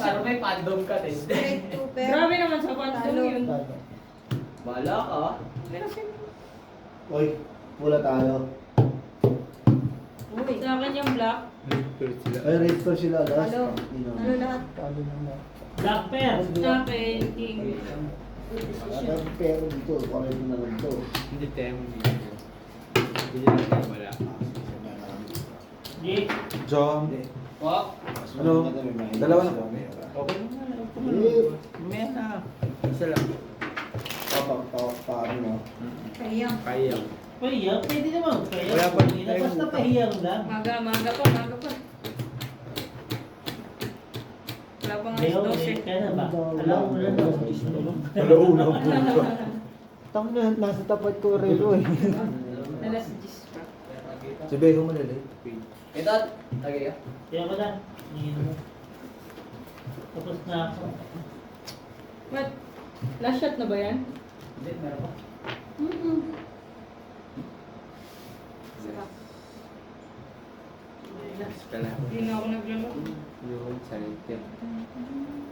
Parang may fandom ka din. Straight to pero. Grabe naman sa fandom yun. Bala ka. Pero sino? Oy, pula tayo. Uy, sa akin yung black. Ay, rate ko sila last. Halo. Ano lahat? Talo lang lahat. Black pair. Sa akin, king. Pero dito, parang na lang to. Hindi tayo mo dito. Hindi na tayo wala. Jake. John. Wow. Ano? Dalawa na kami. Okay na. Eh, Mamaya na. Isa lang. paano no? Kaya. Kaya. Pahiya, pwede naman. Pahiya. Wala pa rin tayo. Basta pahiyang lang. Maga pa. Wala pa nga Leo, 12. kaya na ba? Alam mo na na. Alauna po. Tama na, nasa tapat ko relo eh. Alas 10 pa. Si Beho malilate. Ito, lagay ka. Kaya ba na? Ngayon mo. Tapos na ako. What? Last shot na ba yan? Hindi, meron pa. Relax ka lang. Hindi na ako naglaro. Yun, salit yan.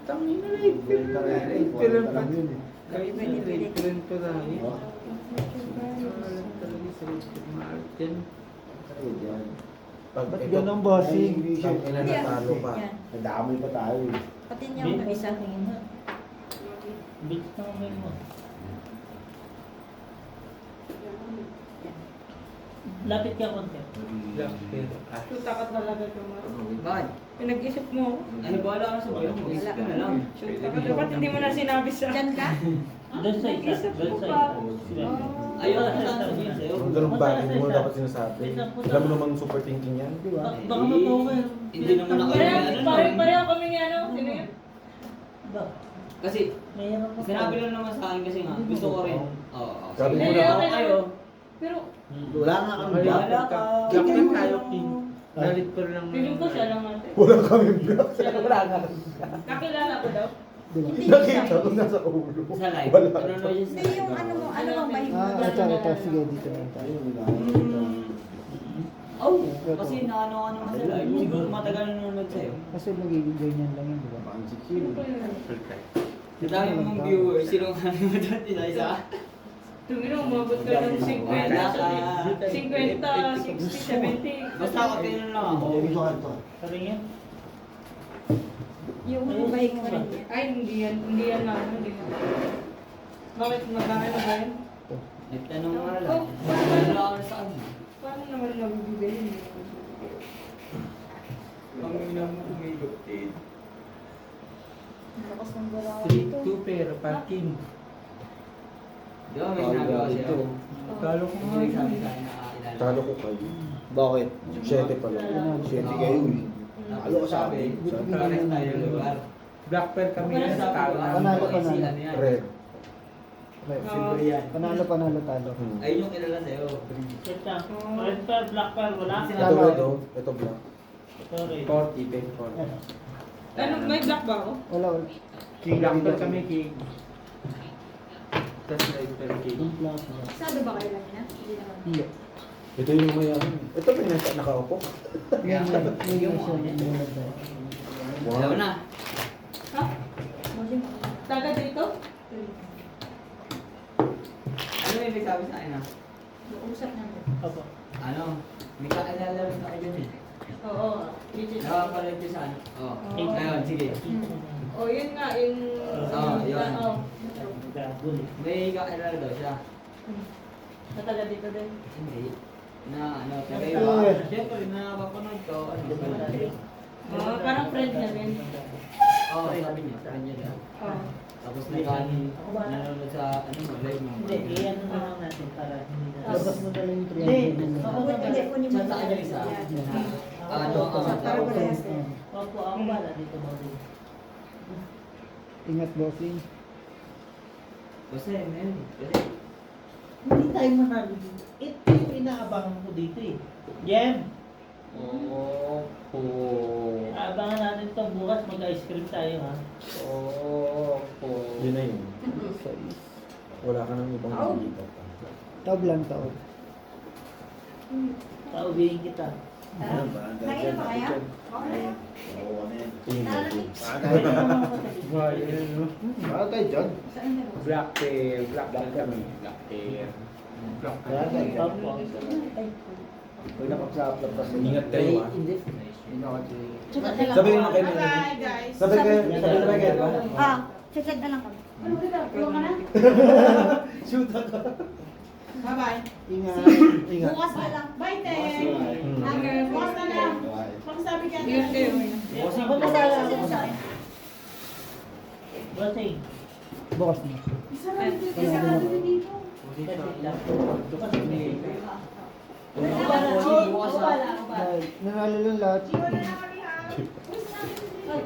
Tangin na lang. Pero pa. Kahit na rin pa lang. Alam talaga sa Martin. Pag Ba't ito, ganun bossing? pag ina natalo pa. Yan. Nadamay pa tayo eh. Pati niya ang isa. Bilis na kamay mo. Lapit ka konti. Tuta ka talaga kumar. Bakit? Pinag-isip mo. Ano ba wala ka sa bayo? Mag-isip ka na lang. Tuta ka. Dapat hindi mo na sinabi sa... Diyan ka? Doon sa isa. Nag-isip Doon ko sa pa. isa. Ayaw ka saan sabihin sa'yo. Ang ganun ba? Hindi mo dapat sinasabi. Alam mo namang super thinking yan. Di ba? Baka matulog ka. Hindi naman ako Pareho kami nga ano. Sino yun? Kasi, Mayroon ka. sinabi lang naman sa akin kasi nga, gusto ko rin. Oo. Sabi mo Hindi, na. okay lang. Kayo. Pero, Wala nga kami Wala black. Wala ka. Lakpan tayo, King. Galit pa rin lang. feeling ko siya lang ate. Wala kami block. Siya lang. Wala nga. Kakilala ko daw. Hindi Nakita siya. ko nasa ulo. Sa live. Wala. Nanonood yun sa Hindi yung ano mo, ano bang mahigla? Ito. Sige, dito na tayo. Oh, kasi naano ka naman sa live. Siguro matagal na nanonood sa'yo. Kasi magiging ganyan lang yun, di ba? Sino ko yun? Ang dami mong viewers. Sino ka naman doon? Isa-isa? Tumino, umabot ka ng 50, 60, 70. Basta ako tinanong lang ako. Gusto ka ito. Paringin. Yung bike pa rin yan. Ay, hindi yan na, hindi yan. Bakit magkano ba yan? Nagtanong nga lang. Oh, Wala ako sa ano. Paano naman mabibigay yun? Ang ina mo umigop din. Ang lakas ng galaw Street dito. 2 pero parking. Di ba may ginagawa siya? Talo ko nga Hindi sabi yun. sa akin nakakilala. Talo ko kayo. Bakit? 7 pala. 7 kayo eh. Talo ko sa akin. Parang tayo ng lugar. Black pearl kami Wala yan sa sabi talo. ko, Panalo, ano panalo. yan? Red. Siyempre yan. Panalo, talo. Ayun yung kilala sa'yo. Set lang. Red pearl, black pearl, wala. Ito red oh. Ito black. Sorry. 40, 10, 40. Ano, may black ba ako? Wala. King black pearl kami, king. Tapos red pearl king. Yung plus na. Sado ba kayo lang na? Hindi naman. Hindi. Ito yung mayaman. Ito pa yung nakaupo. Yan lang. Yung siya. Yung nagda. Alam mo na. Ha? Taga dito? Ano yung may sabi sa akin ah? Usap namin. Opo. Ano? May kakilala rin ako dyan eh. Oo. Digit. Nakapanood ko sa ano? Oo. Ayun, sige. Oh, yun nga, yung... Oo, yun. Oo. Gagol. May kakilala daw siya. Sa taga dito din. Hindi. Na ano, pero Eh. yung siyempre nakapanood ko, ano, Oo, parang friend na rin. Oo, sabi niya, friend niya daw. Oo. Tapos nanonood sa ano mo, live mo. Hindi, i-ano na lang natin para hindi na. Labas mo na lang yung Hindi. 300. Ako na Hindi, kunin mo Sa sa kanya isa. Ano, Para parehas eh. Opo, ako wala dito mo din. Ingat, bossing. Basta yun, yun. Kasi, Hindi tayo manalo dito. Ito yung inaabangan ko dito eh. Jem! Opo. Abangan natin to bukas mag-ice cream tayo ha. Opo. Yun na yun. Wala ka nang ibang pilitan. Taob lang, taob. Pauwiin kita. Nakita pa kaya? Okay. Wow, yun, no? Bakit tayo dyan? Saan na? Black pearl. Black pearl kami. Black pearl. Black pearl. Opo. Huwag nakapsaplap kasi. Ingat kayo ah. Sabi mo kayo na. guys. Sabi kayo kayo. Ah, chat na lang kami. Ano ka na? Tulungan ka na? Shoot ako. Bye-bye. Ingat. Ingat. Bukas na lang. Bye, Teng. Bukas na lang. Pagsabi ka. Ingat kayo. Ako na Basta wala isa ako. sila sa akin. Bossing. Bukas na. Isa ka doon dito. Kasi lang. Dahil nanalo lang lahat.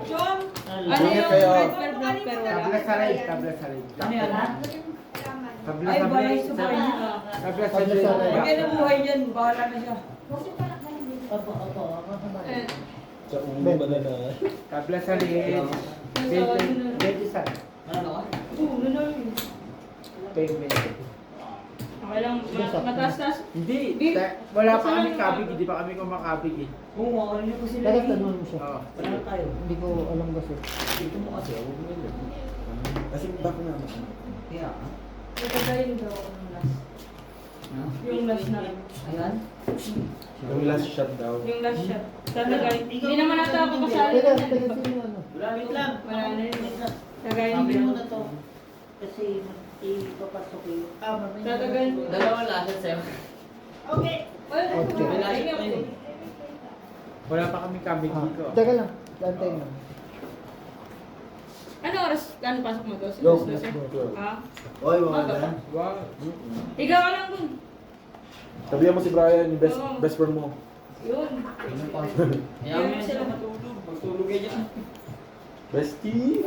Chong. Ano? Ano yung kayo. red pearl, black pearl wala? Tabla sa red. Tabla sa red. ano yan? Tabla Ay, sa balay red. sa buhay niya. Tabla sa Tabla sa red. red. Pag yan ang buhay niyan, bahala na siya. Opo, opo. Ako naman. Eh, Sa ulo ba na na? Tabla sa red. 20 sa Ano ka? ano na yun? pavement. Okay lang, mataas-taas. Hindi. Di- Wala pa Saan kami yung- kabig. Hindi pa kami kumakabig eh. Oo, ano niyo po sila? Dapat tanong mo siya. Oo. Wala tayo. Hindi ko alam kasi. Dito mo kasi, huwag mo yun. Kasi baka na ako. Kaya, ah. Nagkagayin daw ako ng last. No? Yung last na. Ayan? Yung last shot daw. Yung last shot. Tatagayin. Hindi naman nata ako kasali. Teka, teka, sino ano? Wait lang. Wala na yun. Wait lang. Tagayin Sabi mo. mo na to. Kasi ipapasok ko yung... mamaya. Tatagayin mo. Dalawang lasat sa'yo. Okay. Okay. May lasat pa yun. Wala pa kami kabig Ah, dito. teka lang. Lantay lang. Ano oras? Ano pasok mo to? Go. Ha? Oy, mga ganyan. Wow. Ikaw ka lang dun. Sabihan mo si Brian, yung Oo. best friend mo. Yun. Ano pa? Kaya mo yan sila matulog. Magtulog kayo dyan. Bestie!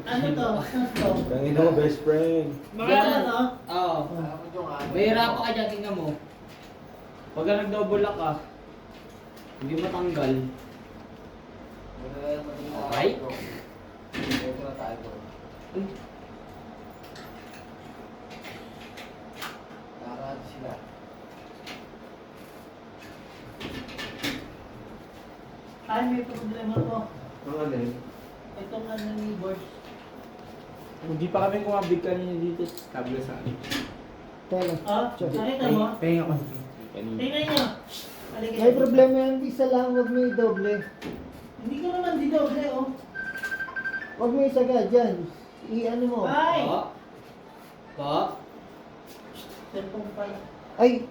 Ano to? Ano to? Tangin mo, best friend. Mga ano? Oo. Mahirap ka dyan, tingnan mo. Pagka nag-double lock ka, hindi matanggal. Okay? Uy. Ay, may problema to. Ang ano yun? Itong ano ni board. Hindi pa kami kumabig kanina dito. Tabla sa red. Teka lang. Ah, nakita mo? Pahinga ko. Tingnan nyo. Halika. May problema yan. Isa lang, huwag mo i-doble. Hindi ko naman dinoble, oh. Huwag mo isaga dyan. I-ano mo. Ay! Po? Cellphone pala. Ay,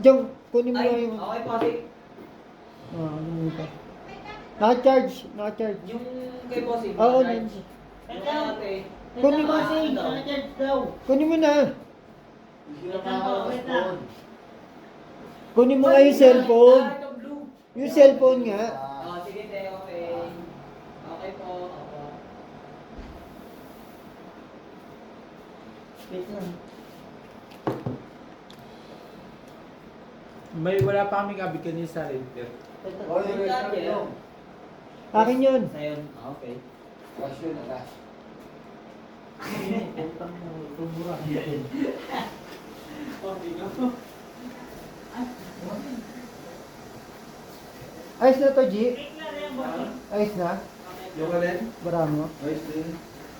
Jong, kunin mo lang Ay, yung... okay po kasi Ano mo ito? Naka-charge. Naka-charge. yung kay Bossing. Oo, charge. Yung kay ate. Kunin mo. Kasi, naka-charge daw. Kunin mo na. Wait lang, wait lang. Kunin mo nga yung cellphone. Ah, ito blue. Yung cellphone nga. Oh, sige, te, okay. Okay po. Opo. Wait lang. May wala pa kami kabig kanina sa renter. Ito. Oh, yung Charge, red eh. Akin yun. Sa'yo. Ah, okay. Cash yun, cash. Putang mo, tumura. Ayos na to, G. Wait lang yan, boss. Ayos na. Yung alin? Baramo. Ayos din.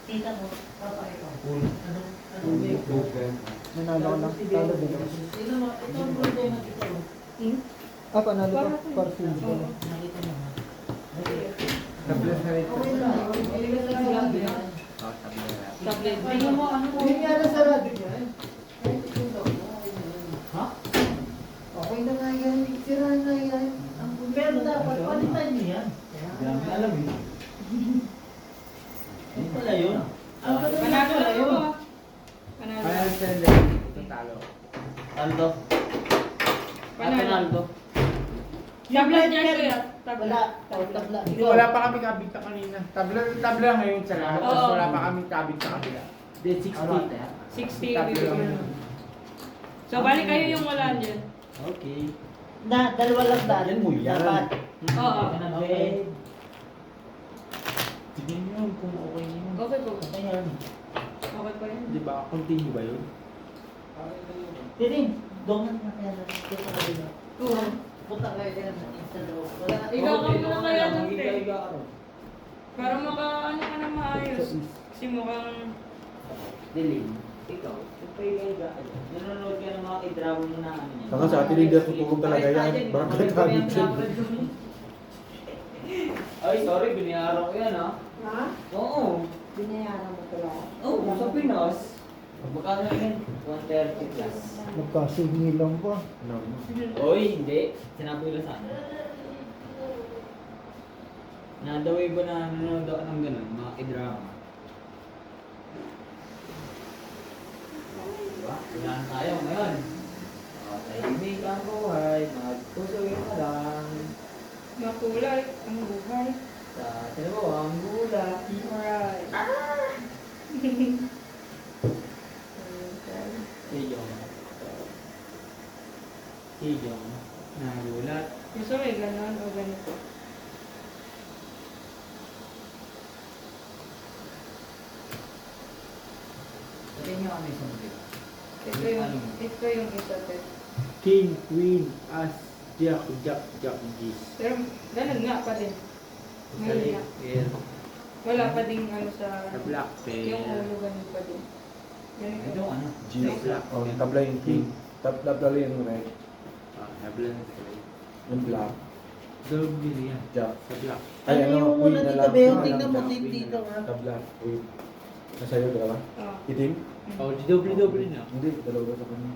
Tita mo, papay ko. Cool. Anong big? Nanalo ko lang. Talo din. Ito mo, ito ang problema dito. Ah, panalo ko. Parfum ko. Nakita mo, ha? Tablet sa renter. Okay lang. Okay lang yan. Oh, tablet na. Tablet. Tingnan mo, ano mo? Yung nga na sarado yan. Ha? Okay na nga yan. Sira na yan. Pero dapat, palitan niyo yan. Grabe alam eh. Ano pala yun? Ang ganda Panalo pala na yun. ako. Panalo. Kaya sa renter, ito talo. Aldo. Panalo. Yung Tablet red yan pen, kuya. Tablet. Wala. Oh, tabla. Hindi, wala pa kami kabig sa kanina. Tabla ngayon sa lahat. Tapos Oo. wala pa kami kabig sa kabila. Hindi, 60. 60 Tablet bibigyan lang. mo. So, balik kayo yung wala dyan. Okay. Na, dalawa lang dahil. Yan mo yan. Dapat. Oo. Okay. Tignan nyo kung okay yun. Okay po. Ayan. Okay pa yun. Di ba? Continue ba yun? Tiring, dongan na kaya natin. Ito na rin. Oo. Punta kayo din sa loob. Wala. Ikaw ka muna kaya ng te. Higa-higa ka ron. Para ano ka na maayos. Kasi mukhang... Dilim. Ikaw. Higa-higa ka dyan. Nanonood ka ng mga k-drama mo na ano yan. Saka sa atin hindi tutulog talaga yan. Barangay Tablet yun. Ay, sorry, binayaran ko yan, ha? Ha? Oo. Binayaran mo pala. Oo, sa Pinas. Magkano yun? 130 plus. Magkasigni lang po. Oy, hindi. Sinabi ko lang sana. Nadaway ba na nanonood ako ng ganun, mga k-drama? Diba? Wala na tayo ngayon. Tahimik ang buhay, magpusuin ka lang. Makulay ang buhay. Sa dalawang gulay. Alright. Hijong. Hijong. Nagulat. Gusto mo ganon o ganito? Sabihin niyo kami sa mga. Ito yung isa te. King, Queen, As, Jack, Jack, Jack, Gis. Pero ganun nga pa din. Ngayon nga. Pair. Wala pa din ano sa... Sa black pair. Yung ulo ganun pa din. Ganito. Ito ano? G. Black. Oh, tabla yung king. Tabla yung red. Ah, habla na sila. Yung black. Dog nila yan. Jack. Sa black. Ay, Ano yung queen muna na dito, lang. Beo? Queen na Tingnan lang, mo Jack. din dito, ha? Tabla. Queen. Nasa'yo, dalawa? Oh. Itim? Oh, di doble na. Hindi, dalawa sa kanya.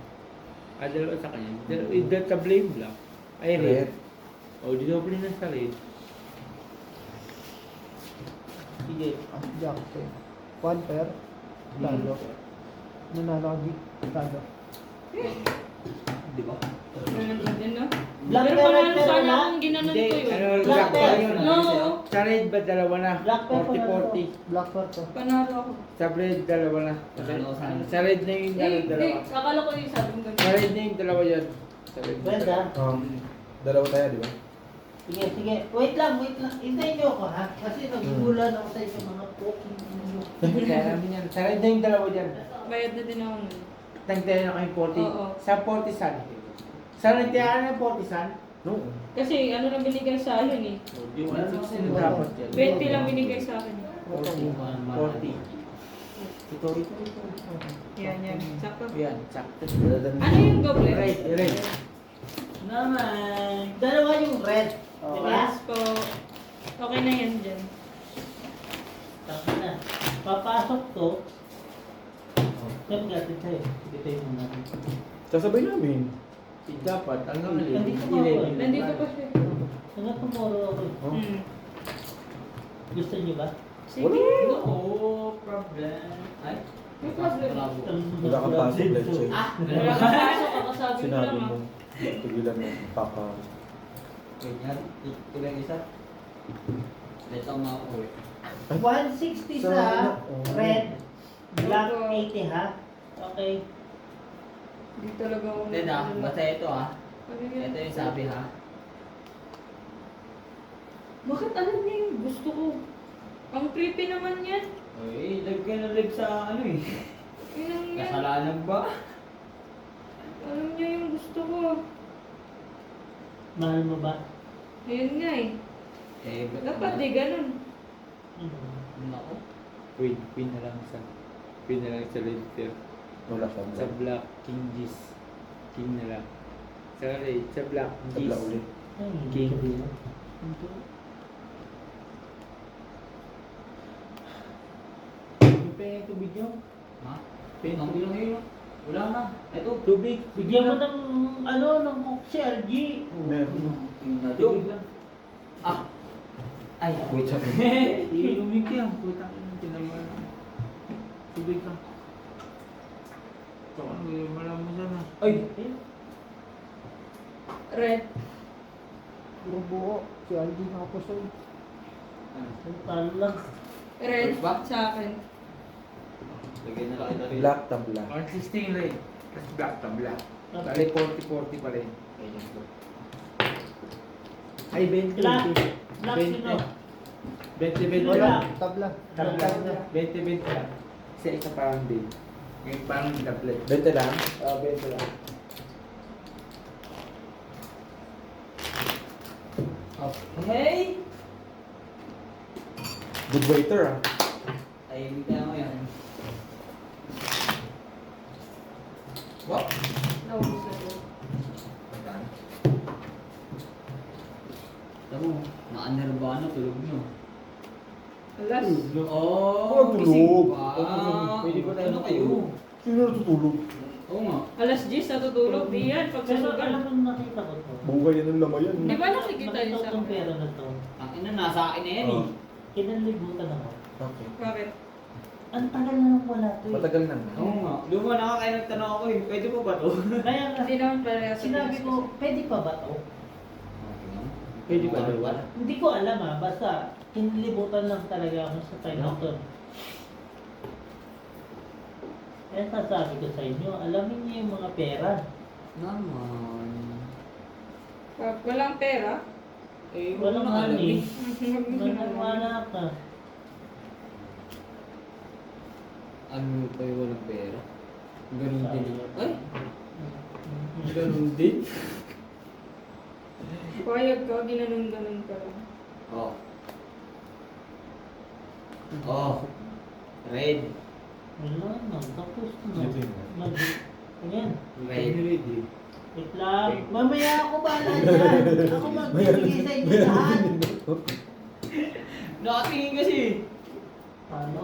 Ah, dalawa sa kanya. Dalawa sa blame black. Ay, red. Red. Oh, di doble na sa red. Sige. Jack. One pair. Talo. Nanalo ka, G. Talo. Di ba? Ganun pa din, no? Black Pero pair, panalo red pair sana na? kung ginanon Hindi, ko yun. ano, Black black pair. pa yun. No. Sa red ba dalawa na? Black pair pa na 40-40. Black pair to. Panalo ako. Sa red dalawa na. Panalo sa akin. Sa red na yung Hindi, dalawa. akala ko yung sabi mo Sa ganun. red na yung dalawa yan. Sa red. Red, ha? Dalawa tayo, di ba? Sige, sige. Wait lang, wait lang. Hintayin niyo ako, ha? Kasi nagugulan ako sa inyo mga poking ninyo. Kaya namin yan. Sa red na yung dalawa dyan. Bayad na din ako nun. Nagtayo na kayong 40. Oo. Sa 40 san. Sa nagtayo ng 40 san? No. Kasi ano lang binigay sa akin eh. Yung 160 na dapat yan. 20 lang binigay sa akin. 40. 40. Ito. Yan, yan. Sakto. Yan, sakto. Ano yung doble? Red, red. Naman. Dalawa yung red. Di ba? Yes po. Okay na yan dyan. Tapos na. Papasok to. Saan natin sa'yo? Dito yung muna natin. Sasabay namin. Dapat, hanggang Nandito pa ako. 11. Nandito pa siya. Hanggang tomorrow ako. Oh. Gusto niyo ba? Sige. No problem. Ay, May problem. bravo. Wala kang pasok, let's say. Wala ka pasok, kakasabi mo Sinabi lang mo. Tigilan mo. Paka. Ganyan. Ilang isa? Let's ako makakuwi. 160 Sa sa ano? red. Black 80 ha? Okay. Hindi talaga ako. Then basta ito Ano yan? Ito yung sabi Bakit alam niya yung gusto ko? Ang creepy naman yan. Uy, live ka na live sa ano eh. Yun ang yan. Kasalanan ba? Alam niya yung gusto ko. Mahal mo ba? Ayun nga eh. Ba't Dapat di ganun. Nako. Pin na lang sa letter. Wala siya. Sa black, King G's. King na lang. Sa red, sa black, Sa G's. black ulit. King. Yung pa yung tubig nyo? Ha? Pen. Ang bilang ngayon. Wala na. Ito. Tubig. Bigyan mo ng ano, ng cook si RG. Meron. Tubig lang. Ah. Ay, Wait sa akin. Ilumig yan. Putang ina, tinaman. Tubig ka. Ito, ano yung malam mo sana? Ay. Red. Puro buo. Si Aldi nakapusol. Talo lang. Red Red ba? sa akin. Lagyan na lang kita rin. Black ta black. 116 red. Tapos black ta black. Okay. Bali 40-40 pa rin. Ay, 20. Black. Black sino? 20-20 Wala. lang. Tabla. Tabla na. 20-20 lang. Kasi isa parang din. Ngayon parang doublet. 20 lang. 20 lang. Hey! Good waiter ah. Ay, hindi na mo yan. Wow! Naubos na ko. Tama mo, naka-nervana, tulog nyo. Alas. Oh, tulog. gising pa. Pwede ba tayo Ano kayo? Sino natutulog? Oo nga. Alas 10 natutulog. Di yan. Pero Pagsasugal. alam mo nakita ko to. Buhay yan ng lamayan. Di ba nakikita Nakita yun ko sa tong pera na to. Ang ina, nasa akin na yan eh. Oh. Kinalibutan ako. Okay. Bakit? Ang tagal na nang wala to eh. Matagal na. Oo nga. Doon mo nakakain nagtanong ako eh. Pwede po ba to? Kaya nga, Hindi naman pala. sinabi ko, pwede pa ba to? Pwede ba? Wala. Hindi ko alam basta kinalibutan lang talaga ako sa time na to. Kaya sasabi ko sa inyo, alamin niyo yung mga pera. Naman. Pag walang pera, Eh, Walang wala alam money. eh. Manawala ka. Ano pa yung walang pera? Ganun din. Ay! Ganun din. payag ka, ginanon-ganon ka lang. Oh. Oh. Red. Wala na, tapos na. Ito yun. Ayan. Red. Ready. Wait lang. Mamaya ako bahala dyan. Ako magbibigay sa inyo lahat. Nakatingin kasi. Ano?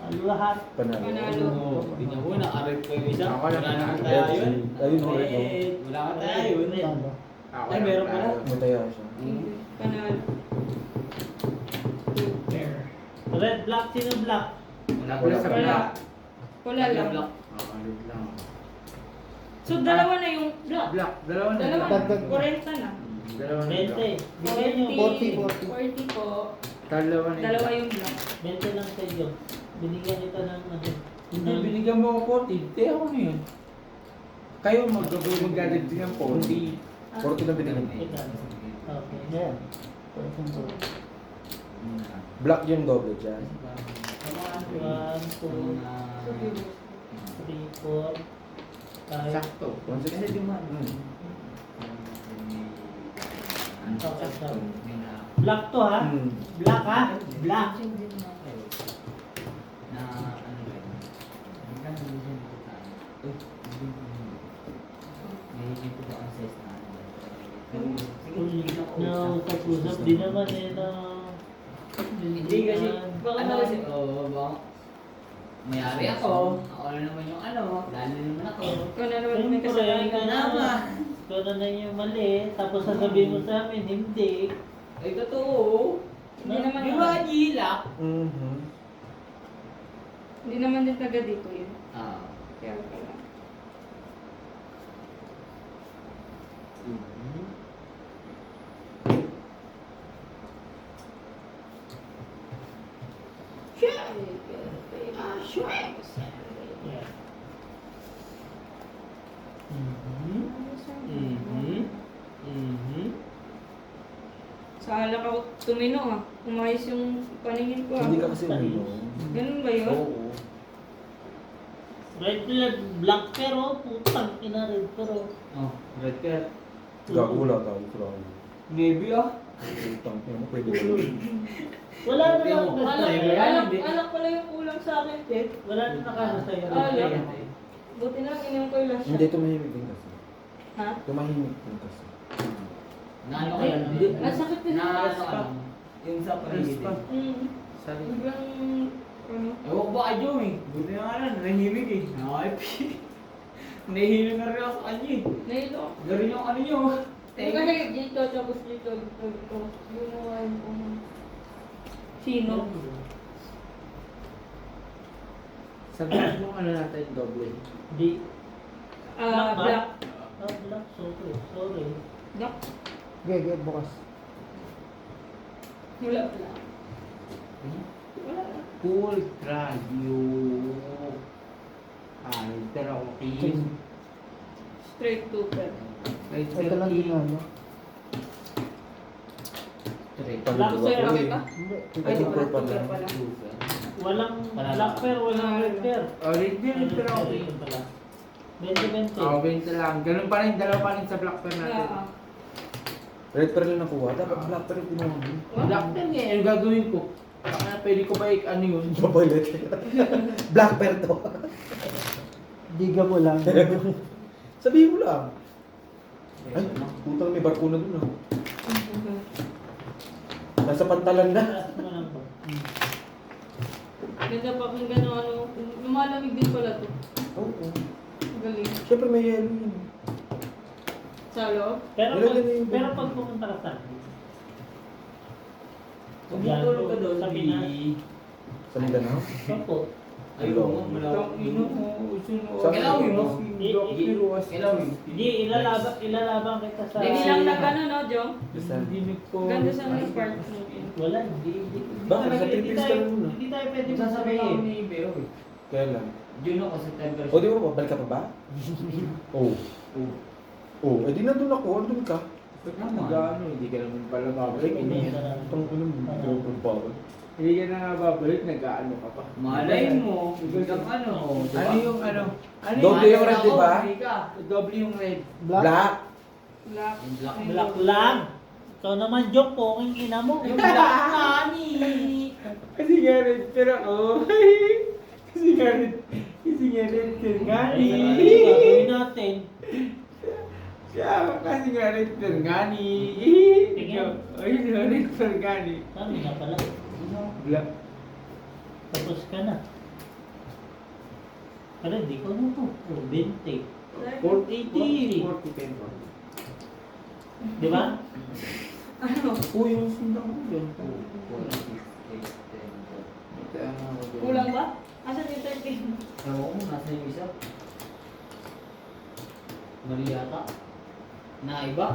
Ano lahat? Panalo. Panalo. Tingnan mo, naka-red pa yung isa. Ako Wala lang. naman tayo yun. Ayun, red, no? Red. Wala ka tayo yun. Talo. Ay, meron pala. Mataya siya. Panalo. Red, black, sino black? Wala Wala sa pa. Wala. black. Wala lang. Black. Red lang. So, dalawa na yung black. Black. Dalawa na. Dalawa na. Dagdag. 40 na. Dalawa na. 20. Bigyan nyo. 40. 40 po. Dalawa na. Dalawa yung black. 20 lang sa inyo. Binigyan ito ng ano. Hindi, binigyan mo ako 40. Hindi, ako na yun. Kayo magdadagdag ng 40. 40 na binigyan. Okay. Yan. Person to. Black yung doble dyan. 1, 2, 3, 4, 5. Sakto. 160. Kasi di mo. Black to ha? Hmm. Black ha? Black. Na ano ba yun? May hindi ko ba ang size na ano? Sige, hindi ko Usap-usap din naman eh na... Hindi kasi, Baka ano na- kasi, baka mayari ako na naman yung ano, lalo naman ako. Ikaw na naman may Siyempre, kasalanan. ikaw na. Ikaw na yung mali. Tapos sasabihin mo sa amin, hindi. Ay, totoo. Hindi naman Di ba, Gila? Mhm. Hindi naman din taga dito yun. Ah. Kaya pala. Yeah. Sa alak ako tumino ah. Umayos yung paningin ko ah. Hindi ka kasi uminom. Ganun ba yun? Oo. Red blood, black pero, putang ina red pero. Oh, red cat. Gago wala tayo. Sorry. Maybe Utang mo, pwede ba? Wala na Hindi lang mo- basta. Ay, Alak pala yung kulang sa akin, Ted. Wala na nakano sa'yo. Alak. Buti na ininom ko yung last Hindi, shot. tumahimik din kasi. Ha? Tumahimik din kasi. Naano ka lang. Ang sakit din yung Naano last ka lang. Yung sa paligid. Sorry. Biglang, ano? Ewan ko ba kay Joe eh. Buti na nga lang, nahihimik eh. Nahihimik na rin ako sa kanya eh. Nahilo. Galing yung ano nyo. Hindi kasi dito, tapos dito. Yun ang ayaw ko. Sino? Sabihin mo ano natin, double. Di. Ah, black. Black, sorry. Sorry. Black? Gege, bukas. Wala black. Wala. Cool radio. Ay, pero okay. Straight to bed. Ito lang din ano. Straight. Black sir, okay ka? Hindi. Ay, di Ito pala. pa Tuker lang. pala. Walang black pair, walang red pair. Oh, red beer, pero okay. Ito pala. 20-20. Oh, 20 lang. Ganun pa rin, dalawa pa rin sa black pen natin. Ah, Red pearl lang nakuha. Dapat black pearl kinuha mo. Black pen nga, ano gagawin ko? Pwede ko ba ano yun? Babalit. Black pearl to. Diga mo lang. Sabihin mo lang. Ay, putang may barko na dun ah. Nasa pantalan na. Taas mo lang ba? Ganda pa kung gano'n ano. Lumalamig din pala to. Oo. Galing. Siyempre may yellow yun. Sa loob? Pero pag pumunta ka sa akin, Kung matulog ka doon, Sabi na. Sa Mindanao? Opo. Ayun mo, malawak. Ino mo, Sa- Kilawin mo. Kilawin. Hindi, ilalaban kita sa... Hindi lang na gano'n, no, Jong? Hindi ko. Ganda sa mga part mo. Wala, hindi. Bakit? Sa Philippines ka lang muna. Hindi tayo pwede Sasabihin ako masabihin. ni Beo eh. Kaya lang. June ako, September. O di ba, babalik ka pa ba? Oo. Oo. Eh di nandun ako. Andun ka. Ba't ka nag-ano? Hindi ka naman pala babalik. Hindi Itong ano mo. Double power. ka na nga babalik, nag-ano ka pa. Malay mo, biglang ano. Ano yung ano? Ano Doble yung red, di ba? Doble yung red. Black. Black. Black. Yung black. Black lang. Ikaw naman, joke po, ang ina mo. Yung black nani. Kasi nga red, pero oh. Kasi nga red, pero gani. Gagawin natin. Siya, kasi nga red, pero gani. Tingin. Ayun yung red, pero gani. Kami na pala. Black. Tapos ka na. Pero di ko na to. 20. 480. 40 Di ba? Ano? Oh, yung sundang ko yun. Kulang ba? Asan yung 13? Ewan ko, nasa yung isa. Mali yata. Na iba?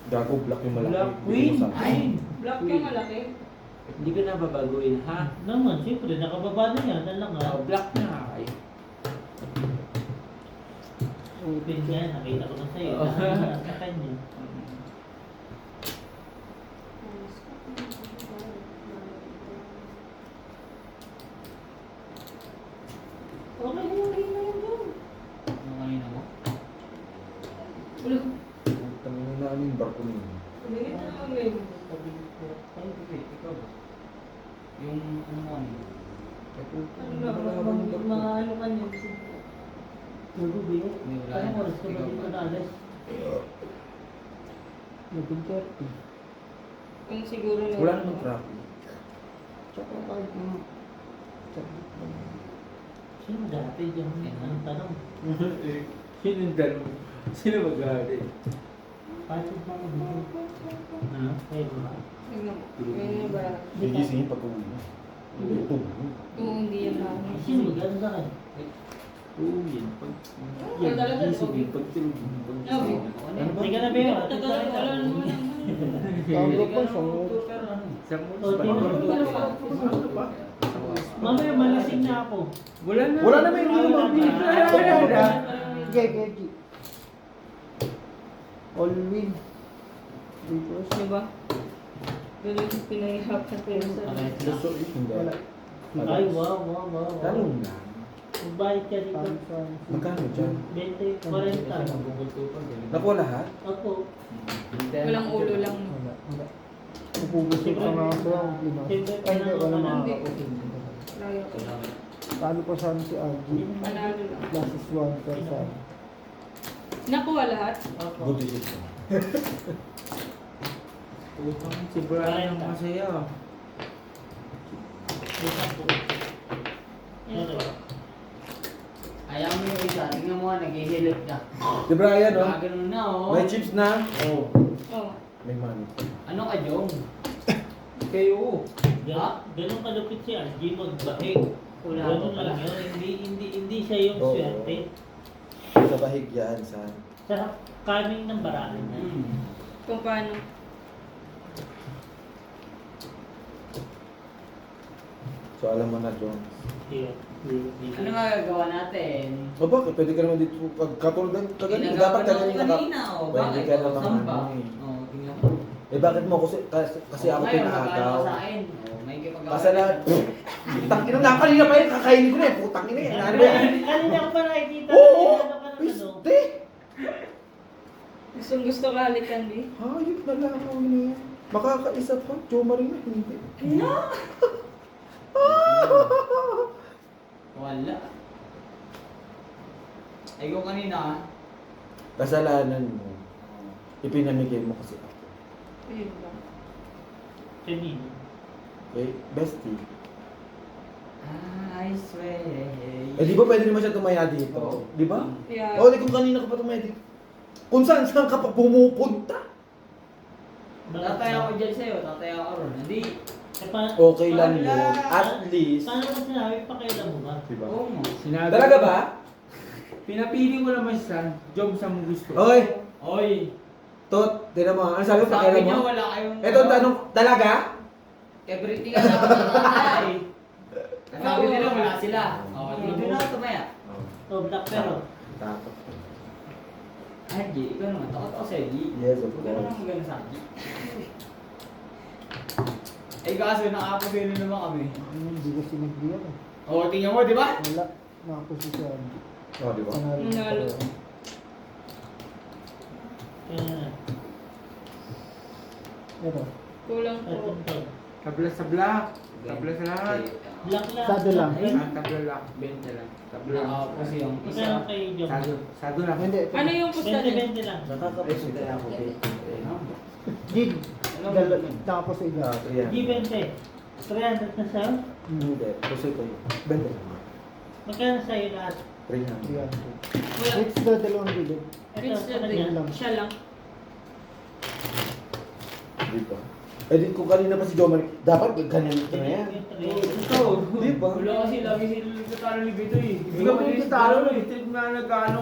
Gago, black yung malaki. Black Hindi queen. mo sabi. Ay. Black yung malaki. Hindi ko na babaguhin, ha? Naman, siyempre, nakababa na yan. Lang nga. Black na nga kayo. Open yan, nakita ko na sa'yo. Oo. Sa kanya. Okay na yung game na yun, Jong. Ano kanina mo? Ulo. Tangin na ano yung barko niyo. Tumingin na yung game. Yung ano mo kanina? Ano na, mga ano kanya. Tulog ba yun? May wala Anong na. oras ka ba Ikaw dito ba? na alas? Naging 30. Kung siguro na. Wala namang traffic. Tsaka kahit mga... Sino dati dyan ang tanong? Sino yung dalawa? Sino mag-aaral? Paano ba ang ano? Kaya ba? Tignan mo. Ganyan ba? Gigisingin pag uwi mo. Oo, hindi yan namin. Sino maganda ka? Oo, yan. Pag Yan talaga, gising, okay. pag tulog. Okay. Hindi ka na ba yun? Tagal, wala naman. Tawag ko sa Sa Oh, mamaya malasing na ako. Wala na. Wala naman yung Wala na. Sige, Geji. All win. Because Diba? Ganun yung pinahihirapan ko yun sa... wala. Ay, wow. Tanong na. Magbayad ka dito. Magkano dyan? 20, 40. Nakuha lahat? Ako. Walang ulo lang. No? Wala. Upubusik pa nga ako ang Pinas. Ay, hindi. Wala makakapusik. Layo ko. Paano pa sana si Algie? Panalo lang. Plus is 1%. Nakuha lahat? Ako. Good decision. Utang si Brian ang masaya. Ayaw mo yung isa, tingnan mo nga, nag-ihilip ka. Si Brian, no? Ganun na, oh. May chips na? Oo. Oo. May money. Ano ka, Jong? Kayo. Ganun kalupit siya. Hindi magbahig. Wala Ganun pa lang pala. yun. Hindi siya yung Oo. swerte. Sa bahig yan, sa... Sa kaming ng baraan na. Kung paano. So alam mo na, John. Ano magagawa natin? O bakit? Pwede ka naman dito, katulad ng kaganina. Dapat kanina kanina, oh. Pwede Bakit? ka naman Samba. ano eh. Oh, tingnan mo. Eh bakit mo kasi ako Ngayon, magkano pinaagaw. ka sa akin? Oh, may kipagawa. Kasalanan. Tangina na, kanina pa yun, kakainin ko na eh. Putang ina eh. Ano ba yan? Kanina ko pa nakikita. Oo! Ano ka na Piste! Gustong gusto ka halikan, di? Hayop na lang ako na. Makakaisa pa. Joe Marina, hindi. Wala. Ay, kung kanina, Kasalanan mo. Ipinamigay mo kasi ako. Ayun lang. Kanina. Okay? Bestie. I swear. Eh di ba pwede naman siya tumaya dito? Di ba? Yeah. Oo, di kung kanina ka pa tumaya dito. Kung saan ka pa pumupunta. Tataya ako dyan sa'yo, tataya ako ron. Hindi. Okay lang yun. At least. Paano mo sinabi pa kailan mo ba? Diba? Oo mo. Sinabi Talaga ba? Pinapili ko naman siya. Job sa mo gusto. Okay. Oy! Tot, tinan mo. Ano sabi mo? Sabi Pakialam niya mo? wala kayong... Ito ang tanong, talaga? Everything ang dapat tatay. Ang sabi nila wala sila. Oh, dito na tumaya. Oh, black pero. Takot. Ay, G, ikaw naman. Takot ako sa'yo, G. Yes, of Huwag ka naman course. magano sa akin. Eh, kaso nakapagano naman kami. Hindi ko sinigyan eh. Oo, tingnan mo, di ba? Wala. Nakapusi si Algie. Oh, di ba? Panalo. Nanalo. Kaya, Ito. Kulang po. ito. Tabla sa black. Tabla sa lahat. Black lang. Sado lang. Ay, Tabla lang. Benta lang. Tabla lang. Nakapos yung Magkano isa. kay Jom? Sado lang. Hindi. ito. Ano yung pusta niya? 20-20 lang. Nakakapos na ako. Gig. Ano Tapos sa iga. G20. 300 na sa'yo? Hindi. Kasi ko yun. Benta naman. Magkano sa'yo lahat? 300. Wala. It's the dalawang gilid. Ito, It's sa the kanya. lang. Siya lang. Di ba? Eh di kung kanina pa si Jomar, dapat ganyan ito na yan. Ito. Di ba? Wala kasi lagi sila nagtatalo ni Bito eh. Hindi ka pinagtatalo. Ito na nag-ano